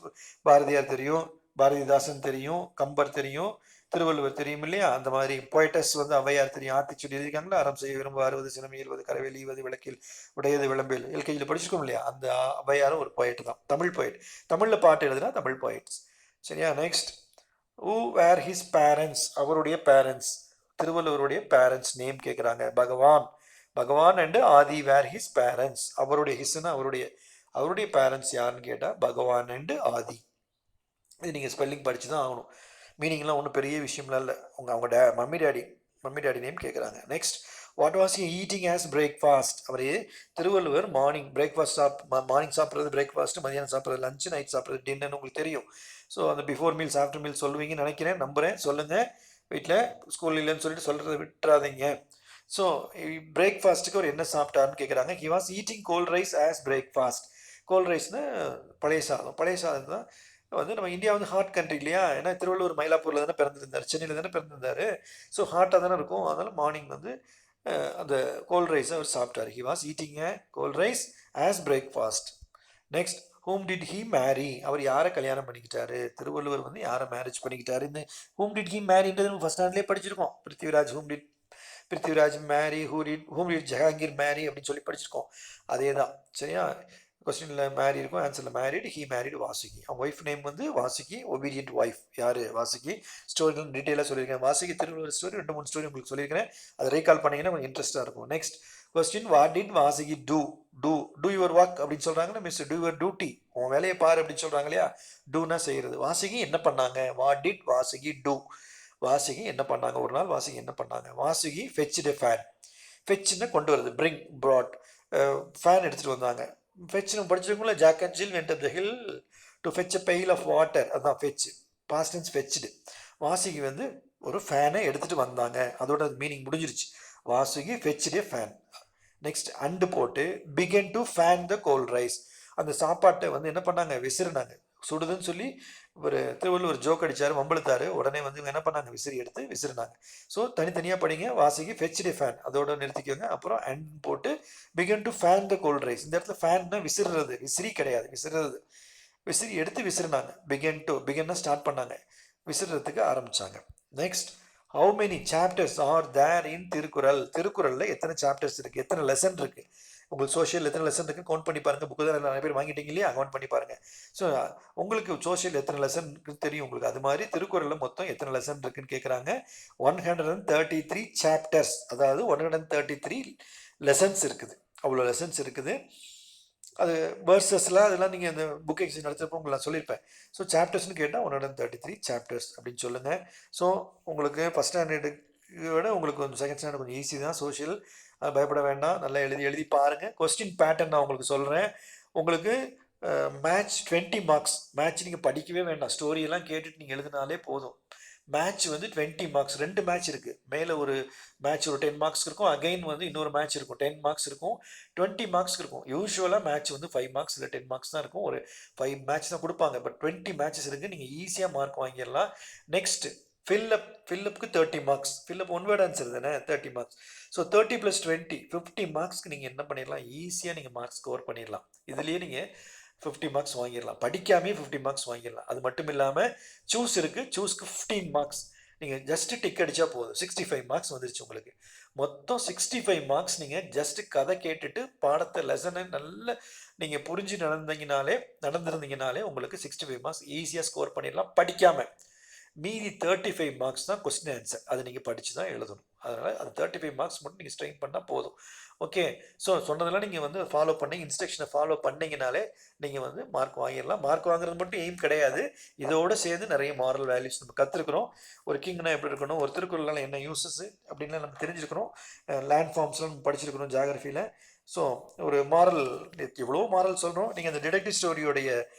பாரதியார் தெரியும், பாரதிதாசன் தெரியும், கம்பர் தெரியும், திருவள்ளுவர் தெரியும் இல்லையா? அந்த மாதிரி பொயட்டஸ் வந்து ஔவையார் தெரியும். ஆத்திச்சூடி எழுதியிருக்காங்களா? அறம் செய்ய விரும்ப அறுவது சினம் இயல்வது கரவேல் ஈவது விளக்கில் உடையது விளம்பில். எல்கேஜியில் படிச்சிருக்கோம் இல்லையா? அந்த ஔவையாரும் ஒரு பொயட் தான், தமிழ் பொயட். தமிழில் பாட்டு எழுதுனா தமிழ் பொயட்ஸ். சரியா? Next. Who were his parents? அவருடைய பேரண்ட்ஸ். திருவள்ளுவருடைய பேரண்ட்ஸ் நேம் கேட்குறாங்க. Bhagavan. Bhagavan and Adhi were his parents. அவருடைய ஹிஸ்னா அவருடைய பேரண்ட்ஸ் யாருன்னு கேட்டால் பகவான் அண்ட் ஆதி. இது நீங்கள் ஸ்பெல்லிங் படித்து தான் ஆகணும். மீனிங்லாம் ஒன்றும் பெரிய விஷயம்லாம் இல்லை. அவங்க மம்மி டேடி நேம் கேட்குறாங்க. Next. What was you eating as breakfast? அவர் திருவள்ளுவர் மார்னிங் பிரேக்ஃபாஸ்ட் மார்னிங் சாப்பிட்றது பிரேக்ஃபாஸ்ட், மதியானம் சாப்பிட்றது லஞ்சு, நைட் சாப்பிட்றது டின்னர்னு உங்களுக்கு தெரியும். ஸோ அந்த பிஃபோர் மீல்ஸ் ஆஃப்டர் மீல்ஸ் சொல்லுவீங்கன்னு நினைக்கிறேன், நம்புகிறேன். சொல்லுங்கள் வீட்டில், ஸ்கூல் இல்லைன்னு சொல்லிட்டு சொல்கிறத விட்டுறாதீங்க. ஸோ பிரேக்ஃபாஸ்ட்டுக்கு அவர் என்ன சாப்பிட்டாருன்னு கேட்குறாங்க. He was eating cold rice as breakfast. Cold ரைஸ்னு பழைய சாதம். பழைய சாதம் தான் வந்து நம்ம இந்தியா வந்து ஹாட் கண்ட்ரி இல்லையா, ஏன்னா திருவள்ளூர் மயிலாப்பூரில் தானே பிறந்திருந்தார், சென்னையில் தானே பிறந்திருந்தார். ஸோ ஹாட்டாக தானே இருக்கும். அதனால் மார்னிங் வந்து அந்த கோல்ட் ரைஸை அவர் சாப்பிட்டார். He was eating a cold rice as breakfast. Next, whom did he marry? அவர் யாரை கல்யாணம் பண்ணிக்கிட்டாரு? திருவள்ளுவர் வந்து யாரை மேரேஜ் பண்ணிக்கிட்டாரு? இந்த ஹூம் டிட் ஹி மேரின்றது நம்ம ஃபர்ஸ்ட் ஸ்டாண்ட்லேயே படிச்சிருக்கோம். பிருத்திவிராஜ் மேரி, ஹூம் டிட் ஜஹாங்கீர் மேரி அப்படின்னு சொல்லி படிச்சிருக்கோம். அதே தான் சரியா. கொஸ்டினில் மேரி இருக்கும், ஆன்சரில் மேரிட். He married Vasuki. அவங்க ஒய்ஃப் நேம் வந்து வாசுகி, ஒபீடியன்ட் ஒய்ஃப். யார்? வாசுகி. ஸ்டோரியில் டீட்டெயிலாக சொல்லியிருக்கேன். வாசுகி திருவள்ளுவர் ஸ்டோரி 2-3 ஸ்டோரி உங்களுக்கு சொல்லியிருக்கிறேன். அதை ரீகால் பண்ணிங்கன்னா கொஞ்சம் இன்ட்ரெஸ்ட்டாக இருக்கும். Next question, what did Vasuki do? Do your work அப்படின்னு சொல்கிறாங்கன்னா மிஸ் டூ யுவர் டியூட்டி, உன் வேலையை பாரு அப்படின்னு சொல்கிறாங்க இல்லையா. டூனா செய்கிறது. வாசுகி என்ன பண்ணாங்க? What did Vasuki do? Vasuki என்ன பண்ணாங்க? ஒரு நாள் வாசுகி என்ன பண்ணாங்க? Vasuki fetched fan. ஃபெச்னா கொண்டு வருது, பிரிங், ப்ராட். ஃபேன் எடுத்துகிட்டு வந்தாங்க. ஃபெச்னு படிச்சிருக்கோம்ல, Jack and Jill went up the hill to fetch a pail of water. அதுதான் fetch, past tense fetched. Vasuki வந்து ஒரு ஃபேனை எடுத்துகிட்டு வந்தாங்க, அதோட மீனிங் முடிஞ்சிருச்சு. Vasuki fetched a fan. Next and both began to fan the cold rice. அந்த சாப்பாட்டை வந்து என்ன பண்ணாங்க? விசிறினாங்க. சுடுதுன்னு சொல்லி ஒரு திருவள்ளுவர் ஜோக் அடிச்சாரு, வம்பளுத்தாரு. உடனே வந்து என்ன பண்ணாங்க? விசிறி எடுத்து விசிறினாங்க. ஸோ தனித்தனியாக படிங்க. வாசுகி ஃபெச்டு ஃபேன், அதோட நிறுத்திக்கோங்க. அப்புறம் அண்ட் போட்டு began to fan the cold rice. இந்த இடத்துல ஃபேன்னா விசிறுறது, விசிறி கிடையாது, விசிறுறது. விசிறி எடுத்து விசிறினாங்க. பிகன்னா ஸ்டார்ட் பண்ணாங்க, விசிறதுக்கு ஆரம்பிச்சாங்க. Next, how many chapters are there in Thirukkural? திருக்குறளில் எத்தனை சாப்டர்ஸ் இருக்குது, எத்தனை லெசன் இருக்குது? உங்களுக்கு சோஷியல் எத்தனை லெசன் இருக்குது கவுண்ட் பண்ணி பாருங்கள். புக்கு தான் நிறைய பேர் வாங்கிட்டீங்க இல்லையா, கவுண்ட் பண்ணி பாருங்கள். ஸோ உங்களுக்கு சோஷியல் எத்தனை லெசன் தெரியும் உங்களுக்கு. அது மாதிரி திருக்குறளில் மொத்தம் எத்தனை லெசன் இருக்குன்னு கேட்குறாங்க. 133 சாப்டர்ஸ், அதாவது 133 லெசன்ஸ் இருக்குது. அவ்வளோ லெசன்ஸ் இருக்குது. அது வேர்சஸ்லாம் அதெல்லாம் நீங்கள் இந்த புக் எக்ஸைஸ் நடத்துகிறப்போ உங்களுக்கு நான் சொல்லியிருப்பேன். ஸோ சாப்டர்ஸ்னு கேட்டால் 133 சாப்டர்ஸ் அப்படின்னு சொல்லுங்கள். ஸோ உங்களுக்கு ஃபஸ்ட் ஸ்டாண்டர்டுக்கு விட உங்களுக்கு கொஞ்சம் செகண்ட் ஸ்டாண்டர்ட் கொஞ்சம் ஈஸி தான் சோஷியல். பயப்பட வேண்டாம், நல்லா எழுதி பாருங்கள். கொஸ்டின் பேட்டர்ன் நான் உங்களுக்கு சொல்கிறேன். உங்களுக்கு மேட்ச் 20 மார்க்ஸ். மேட்ச் நீங்கள் படிக்கவே வேண்டாம், ஸ்டோரியெல்லாம் கேட்டுட்டு நீங்கள் எழுதினாலே போதும். மேட்ச் வந்து 20 மார்க்ஸ். 2 மேட்ச் இருக்குது. மேலே ஒரு மேட்ச் ஒரு 10 மார்க்ஸ் இருக்கும், அகைன் வந்து இன்னொரு மேட்ச் இருக்கும், 10 மார்க்ஸ் இருக்கும், 20 மார்க்ஸ் இருக்கும். யூஸ்வலாக மேட்ச் வந்து 5 மார்க்ஸ் இல்லை 10 மார்க்ஸ் தான் இருக்கும். ஒரு 5 மேட்ச் தான் கொடுப்பாங்க. பட் 20 மேட்சஸ் இருக்குது, நீங்கள் ஈஸியாக மார்க் வாங்கிடலாம். நெக்ஸ்ட், ஃபில்லப்புக்கு 30 marks. Fill up one word answer தானே, 30 மார்க்ஸ். ஸோ 30 + 20 50 மார்க்ஸ்க்கு நீங்கள் என்ன பண்ணிடலாம், ஈஸியாக நீங்கள் மார்க்ஸ் ஸ்கோர் பண்ணிடலாம். இதுலேயே நீங்கள் 50 மார்க்ஸ் வாங்கிடலாம், படிக்காமே 50 மார்க்ஸ் வாங்கிடலாம். அது மட்டும் இல்லாமல் சூஸ் இருக்குது, சூஸ்க்கு 15 மார்க்ஸ். நீங்கள் ஜஸ்ட்டு டிக் அடித்தா போதும், 65 மார்க்ஸ் வந்துருச்சு உங்களுக்கு. மொத்தம் 65 மார்க்ஸ். நீங்கள் ஜஸ்ட்டு கதை கேட்டுட்டு பாடத்தை லெசனை நல்லா நீங்கள் புரிஞ்சு நடந்திருந்தீங்கனாலே உங்களுக்கு 65 மார்க்ஸ் ஈஸியாக ஸ்கோர் பண்ணிடலாம் படிக்காமல். மீதி 35 மார்க்ஸ் தான் கொஸ்டின் ஆன்சர், அதை நீங்கள் படித்து தான் எழுதணும். அதனால் அது 35 மார்க்ஸ் மட்டும் நீங்கள் ஸ்ட்ரெயின் பண்ணால் போதும். ஓகே. ஸோ சொன்னதெல்லாம் நீங்கள் வந்து ஃபாலோ பண்ணி இன்ஸ்ட்ரக்ஷனை ஃபாலோ பண்ணிங்கனாலே நீங்கள் வந்து மார்க் வாங்கிடலாம். மார்க் வாங்குறது மட்டும் எய்ம் கிடையாது, இதோடு சேர்ந்து நிறைய மாரல் வேல்யூஸ் நம்ம கற்றுருக்குறோம். ஒரு கிங்னா எப்படி இருக்கணும், ஒரு திருக்குறளால் என்ன யூசஸ் அப்படின்லாம் நம்ம தெரிஞ்சுருக்கிறோம். லேண்ட் ஃபார்ம்ஸ்லாம் நம்ம படிச்சிருக்கிறோம் ஜாகிரஃபியில். ஸோ ஒரு மாரல், எவ்வளோ மாரல் சொல்கிறோம். நீங்கள் அந்த டிடெக்டிவ் ஸ்டோரியோடைய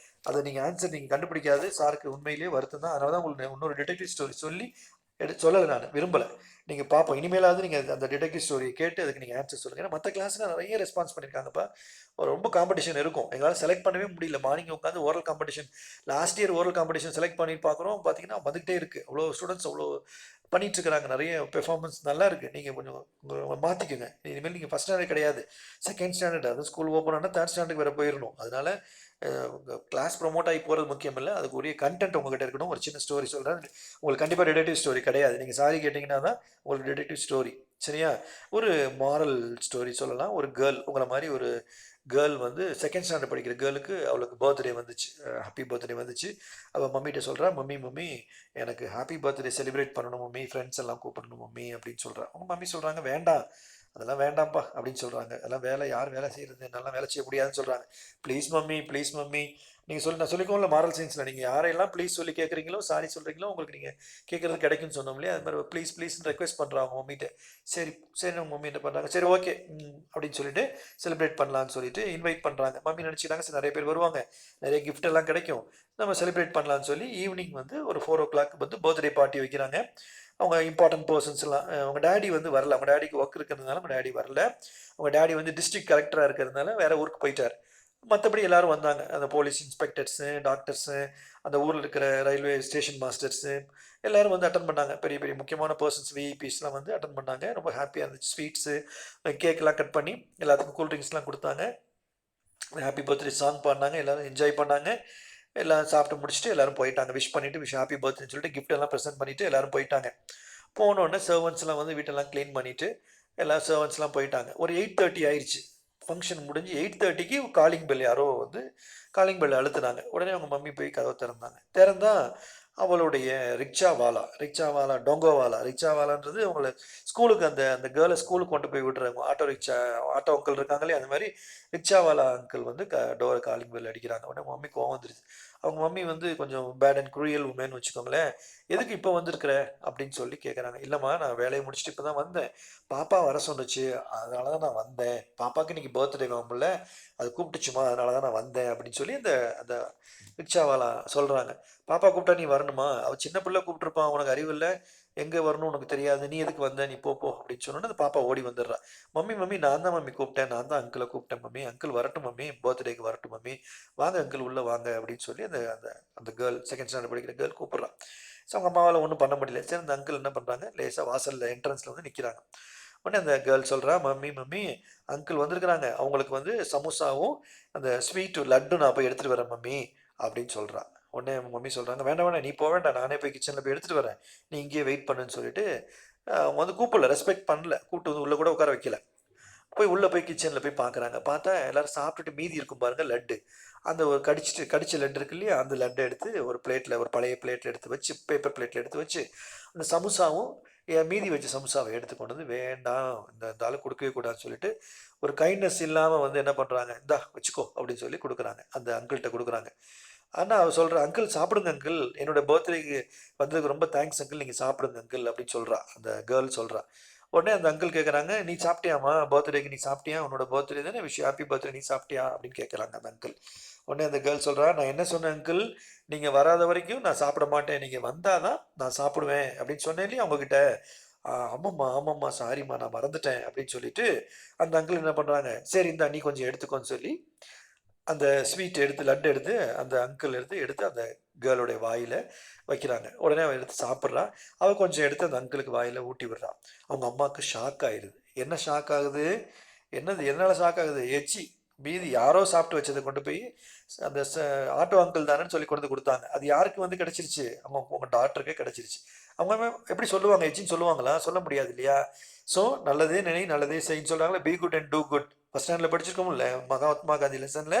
அதை நீங்கள் ஆன்சர் நீங்கள் கண்டுபிடிக்காது, சாருக்கு உண்மையிலேயே வருத்தம் தான். அதனால தான் உங்களுக்கு இன்னொரு டிடெக்டிவ் ஸ்டோரி சொல்லலை, நான் விரும்பலை. நீங்கள் பார்ப்போம், இனிமேலாவது நீங்கள் அந்த டிடெக்டிவ் ஸ்டோரியை கேட்டு அதுக்கு நீங்கள் ஆன்சர் சொல்லுங்கள். ஏன்னா மற்ற கிளாஸில் நிறைய ரெஸ்பான்ஸ் பண்ணியிருக்காங்கப்பா. ரொம்ப காம்படிஷன் இருக்கும், எங்களால் செலக்ட் பண்ணவே முடியல. மார்னிங் உட்காந்து oral competition, last year oral competition select பண்ணி பார்க்குறோம். பார்த்தீங்கன்னா வந்துகிட்டே இருக்குது, அவ்வளோ ஸ்டூடெண்ட்ஸ் அவ்வளோ பண்ணிட்டு இருக்கிறாங்க. நிறைய பெர்ஃபார்மன்ஸ் நல்லா இருக்குது. நீங்கள் கொஞ்சம் மாற்றிக்குங்க. இனிமேல் நீங்கள் ஃபஸ்ட் ஸ்டாண்டர்ட் கிடையாது, செகண்ட் ஸ்டாண்டர்ட். அது ஸ்கூல் ஓப்பன் ஆனால் தேர்ட் ஸ்டாண்டர்டுக்கு வேறு போயிடணும். அதனால் கிளாஸ் ப்ரொமோட் ஆகி போகிறது முக்கியம் இல்லை, அதுக்கு உரிய கண்டென்ட் உங்கள்கிட்ட இருக்கணும். ஒரு சின்ன ஸ்டோரி சொல்கிறேன் உங்களுக்கு. கண்டிப்பாக டிடெக்டிவ் ஸ்டோரி கிடையாது, நீங்கள் சாரி கேட்டிங்கன்னா தான் உங்களுக்கு டிடெக்டிவ் ஸ்டோரி. சரியா? ஒரு மாரல் ஸ்டோரி சொல்லலாம். ஒரு கேர்ள், உங்களை மாதிரி ஒரு கேர்ள் வந்து செகண்ட் ஸ்டாண்டர்ட் படிக்கிற கேர்ளுக்கு அவளுக்கு பர்த்டே வந்துச்சு, ஹாப்பி பர்த்டே வந்துச்சு. அவள் மம்மிகிட்ட சொல்கிறா, மம்மி எனக்கு ஹாப்பி பர்த்டே செலிப்ரேட் பண்ணணும் மம்மி, ஃப்ரெண்ட்ஸ் எல்லாம் கூப்பிடணும் மம்மி அப்படின்னு சொல்கிறா. அவங்க மம்மி சொல்கிறாங்க, வேண்டாம், அதெல்லாம் வேண்டாம்ப்பா அப்படின்னு சொல்கிறாங்க. அதெல்லாம் யார் வேலை செய்கிறது, என்னாலாம் வேலை செய்ய முடியாதுன்னு சொல்கிறாங்க. ப்ளீஸ் மம்மி நீங்கள் நான் சொல்லிக்கோங்கள மாரல் சயின்ஸில் நீங்கள் யாரையெல்லாம் ப்ளீஸ் சொல்லி கேட்குறீங்களோ சாரி சொல்கிறீங்களோ உங்களுக்கு நீங்கள் கேட்குறது கிடைக்குன்னு சொன்னோம் இல்லையா? அது மாதிரி ப்ளீஸ் ப்ளீஸ்ன்னு ரெக்வெஸ்ட் பண்ணுறாங்க மம்மிகிட்ட. சரி சரி உங்கள் மம்மி என்ன பண்ணுறாங்க, சரி ஓகே அப்படின்னு சொல்லிட்டு செலிப்ரேட் பண்ணலான்னு சொல்லிட்டு இன்வைட் பண்ணுறாங்க. மம்மி நினச்சிக்கிறாங்க சரி நிறைய பேர் வருவாங்க, நிறைய கிஃப்ட் எல்லாம் கிடைக்கும், நம்ம செலிப்ரேட் பண்ணலான்னு சொல்லி ஈவினிங் வந்து ஒரு 4 o'clock வந்து பர்த்டே பார்ட்டி வைக்கிறாங்க. அவங்க இம்பார்ட்டன்ட் பர்சன்ஸ் எல்லாம் அவங்க டேடி வந்து வரல, அவங்க டேடிக்கு ஒர்க் இருக்கிறதுனால அவங்க டேடி வரல. அவங்க டேடி வந்து டிஸ்ட்ரிக்ட் கலெக்டராக இருக்கிறதுனால வேற ஊருக்கு போயிட்டார். மற்றபடி எல்லாரும் வந்தாங்க, அந்த போலீஸ் இன்ஸ்பெக்டர்ஸு, டாக்டர்ஸு, அந்த ஊரில் இருக்கிற ரயில்வே ஸ்டேஷன் மாஸ்டர்ஸு எல்லாரும் வந்து அட்டன் பண்ணாங்க. பெரிய பெரிய முக்கியமான பர்சன்ஸ் விஐபிஸ்லாம் வந்து அட்டன் பண்ணாங்க. ரொம்ப ஹாப்பியாக இருந்துச்சு. ஸ்வீட்ஸு கேக்கெலாம் கட் பண்ணி எல்லாத்துக்கும் கூல்ட்ரிங்க்ஸ்லாம் கொடுத்தாங்க. ஹாப்பி பர்த்டே சாங் பாடினாங்க, எல்லோரும் என்ஜாய் பண்ணாங்க. எல்லாம் சாப்பிட்டு முடிச்சுட்டு எல்லோரும் போயிட்டாங்க. விஷ் பண்ணிவிட்டு ஹாப்பி பர்த்டேன்னு சொல்லிட்டு கிஃப்ட் எல்லாம் ப்ரெசென்ட் பண்ணிவிட்டு எல்லோரும் போயிட்டாங்க. போனோடனே சர்வன்ஸ்லாம் வந்து வீட்டெல்லாம் க்ளீன் பண்ணிவிட்டு எல்லா சர்வன்ஸ்லாம் போயிட்டாங்க. ஒரு 8:30 ஆயிடுச்சு. ஃபங்க்ஷன் முடிஞ்சு 8:30க்கு காலிங் பெல் யாரோ வந்து காலிங் பெல் அழுத்துனாங்க. உடனே அவங்க மம்மி போய் கதவை திறந்தாங்க. திறந்தா அவளுடைய ரிக்ஷாவாலா டொங்கோவாலா, ரிக்ஷாவாலான்றது அவங்கள ஸ்கூலுக்கு அந்த அந்த கேர்ளை ஸ்கூலுக்கு கொண்டு போய் விடுறாங்க. ஆட்டோ அங்கிள் இருக்காங்களே, அந்த மாதிரி ரிக்ஷாவாலா அங்கிள் வந்து டோரை காலிங் பெல் அடிக்கிறாங்க. உடனே மம்மி கோவம் வந்துருச்சு. அவங்க மம்மி வந்து கொஞ்சம் பேட் அண்ட் குரியல் உமேன்னு வச்சுக்கோங்களேன். எதுக்கு இப்போ வந்திருக்கிற அப்படின்னு சொல்லி கேட்குறாங்க. இல்லைம்மா நான் வேலையை முடிச்சுட்டு இப்போ தான் வந்தேன், பாப்பா வர சொன்னுச்சு, அதனால தான் நான் வந்தேன், பாப்பாவுக்கு இன்னைக்கு பர்த்டே ஆகும்ல, அது கூப்பிட்டுச்சுமா, அதனால தான் நான் வந்தேன் அப்படின்னு சொல்லி அந்த அந்த ரிக்ஷாவாலா சொல்கிறாங்க. பாப்பா கூப்பிட்டா நீ வரணுமா, அவள் சின்ன பிள்ளை கூப்பிட்டுருப்பான், உனக்கு அறிவு இல்லை, எங்கே வரணும் உனக்கு தெரியாது, நீ எதுக்கு வந்த, நீ போ அப்படின்னு சொன்னோன்னே அந்த பாப்பா ஓடி வந்துடுறா. மம்மி நான் தான் மம்மி கூப்பிட்டேன், நான் தான் அங்கிளை கூப்பிட்டேன் மம்மி, அங்கிள் வரட்டும் மம்மி, பர்த்டேக்கு வரட்டும் மம்மி, வாங்க அங்கிள் உள்ளே வாங்க அப்படின்னு சொல்லி அந்த அந்த அந்த கேர்ள், செகண்ட் ஸ்டாண்டர்ட் படிக்கிற கேர்ள் கூப்பிட்றான். ஸோ அவங்க அம்மாவால் ஒன்றும் பண்ண முடியல. சரி அந்த அங்கிள் என்ன பண்ணுறாங்க, லேசாக வாசலில் என்ட்ரன்ஸில் வந்து நிற்கிறாங்க. உடனே அந்த கேர்ள் சொல்கிறா, மம்மி அங்கிள் வந்திருக்கிறாங்க, அவங்களுக்கு வந்து சமோசாவும் அந்த ஸ்வீட்டு லட்டு நான் போய் எடுத்துகிட்டு வரேன் மம்மி அப்படின்னு சொல்கிறா. உடனே மம்மி சொல்கிறாங்க, வேண்டாம் நீ போக வேண்டாம், நானே போய் கிச்சனில் போய் எடுத்துகிட்டு வரேன், நீ இங்கேயே வெயிட் பண்ணுன்னு சொல்லிட்டு அவங்க வந்து கூப்பிடல, ரெஸ்பெக்ட் பண்ணல, கூப்பிட்டு வந்து உள்ளே கூட உட்கார வைக்கல. போய் உள்ளே போய் கிச்சனில் போய் பார்க்குறாங்க. பார்த்தா எல்லோரும் சாப்பிட்டுட்டு மீதி இருக்கும் பாருங்கள் லட்டு, அந்த ஒரு கடிச்ச லட்டு இருக்கு இல்லையா, அந்த லட்டை எடுத்து ஒரு பிளேட்டில், ஒரு பழைய பிளேட்டில் எடுத்து வச்சு, பேப்பர் பிளேட்டில் எடுத்து வச்சு அந்த சமோசாவும் மீதி வச்ச சமோசாவை எடுத்து கொண்டு வந்து, வேண்டாம் இந்த ஆளு கொடுக்கவே கூடாதுன்னு சொல்லிட்டு ஒரு கைண்ட்னஸ் இல்லாமல் வந்து என்ன பண்ணுறாங்க, இந்தா வச்சுக்கோ அப்படின்னு சொல்லி கொடுக்குறாங்க, அந்த அங்கிள்கிட்ட கொடுக்குறாங்க. ஆனால் அவர் சொல்கிற, அங்கிள் சாப்பிடுங்க அங்கிள், என்னோட பர்த்டேக்கு வந்ததுக்கு ரொம்ப தேங்க்ஸ் அங்கிள், நீங்கள் சாப்பிடுங்க அங்கிள் அப்படின்னு சொல்கிறா அந்த கேர்ள் சொல்கிறா. உடனே அந்த அங்கிள் கேட்குறாங்க, நீ சாப்பிட்டியாமா பர்த்டேக்கு, நீ சாப்பிட்டியா, உன்னோட பர்த்டே தானே, ஹாப்பி பர்த்டே, நீ சாப்பிட்டியா அப்படின்னு கேட்குறாங்க அந்த அங்கிள். உடனே அந்த கேர்ள் சொல்கிறா, நான் என்ன சொன்னேன் அங்கிள், நீங்கள் வராத வரைக்கும் நான் சாப்பிட மாட்டேன், நீங்கள் வந்தால் தான் நான் சாப்பிடுவேன் அப்படின்னு சொன்னேன் இல்லையா அவங்கக்கிட்ட. ஆமாம்மா சாரிம்மா நான் மறந்துட்டேன் அப்படின்னு சொல்லிட்டு அந்த அங்கிள் என்ன பண்ணுறாங்க, சரி இந்தா நீ கொஞ்சம் எடுத்துக்கோன்னு சொல்லி அந்த ஸ்வீட் எடுத்து, லட்டு எடுத்து அந்த அங்கிள் எடுத்து அந்த கேர்ளுடைய வாயில் வைக்கிறாங்க. உடனே அவள் எடுத்து சாப்பிட்றா. அவள் கொஞ்சம் எடுத்து அந்த அங்கிளுக்கு வாயில் ஊட்டி விடுறான். அவங்க அம்மாவுக்கு ஷாக் ஆயிடுது. என்ன ஷாக் ஆகுது, என்னால் ஷாக் ஆகுது, எச்சி மீதி யாரோ சாப்பிட்டு வச்சதை கொண்டு போய் அந்த ஆட்டோ அங்கிள் தானேன்னு சொல்லி கொண்டு கொடுத்தாங்க. அது யாருக்கு வந்து கிடச்சிருச்சு, உங்கள் டாக்டருக்கே கிடச்சிருச்சு. அவங்க எப்படி சொல்லுவாங்க, எச்சின்னு சொல்லுவாங்களா, சொல்ல முடியாது இல்லையா. ஸோ நல்லதே நினை நல்லதே செய்ன்னு சொல்கிறாங்களே, be good and do good. First ஸ்டாண்டில் படிச்சிருக்கோம்ல மகாத்மா காந்தி லெசனில்,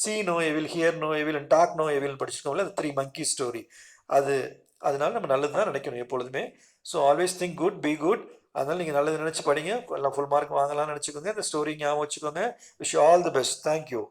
see no evil, hear no evil and talk no evil படிச்சிருக்கோம்ல, அது 3 monkey ஸ்டோரி. அதனால நம்ம நல்லது தான் நினைக்கணும் எப்பொழுதுமே. So always think good, be good. அதனால் நீங்கள் நல்லது நினச்சி படிங்க, எல்லாம் ஃபுல் மார்க் வாங்கலாம்னு நினச்சிக்கோங்க. இந்த ஸ்டோரி ஞாபகம் வச்சுக்கோங்க. Wish you all the best. Thank you.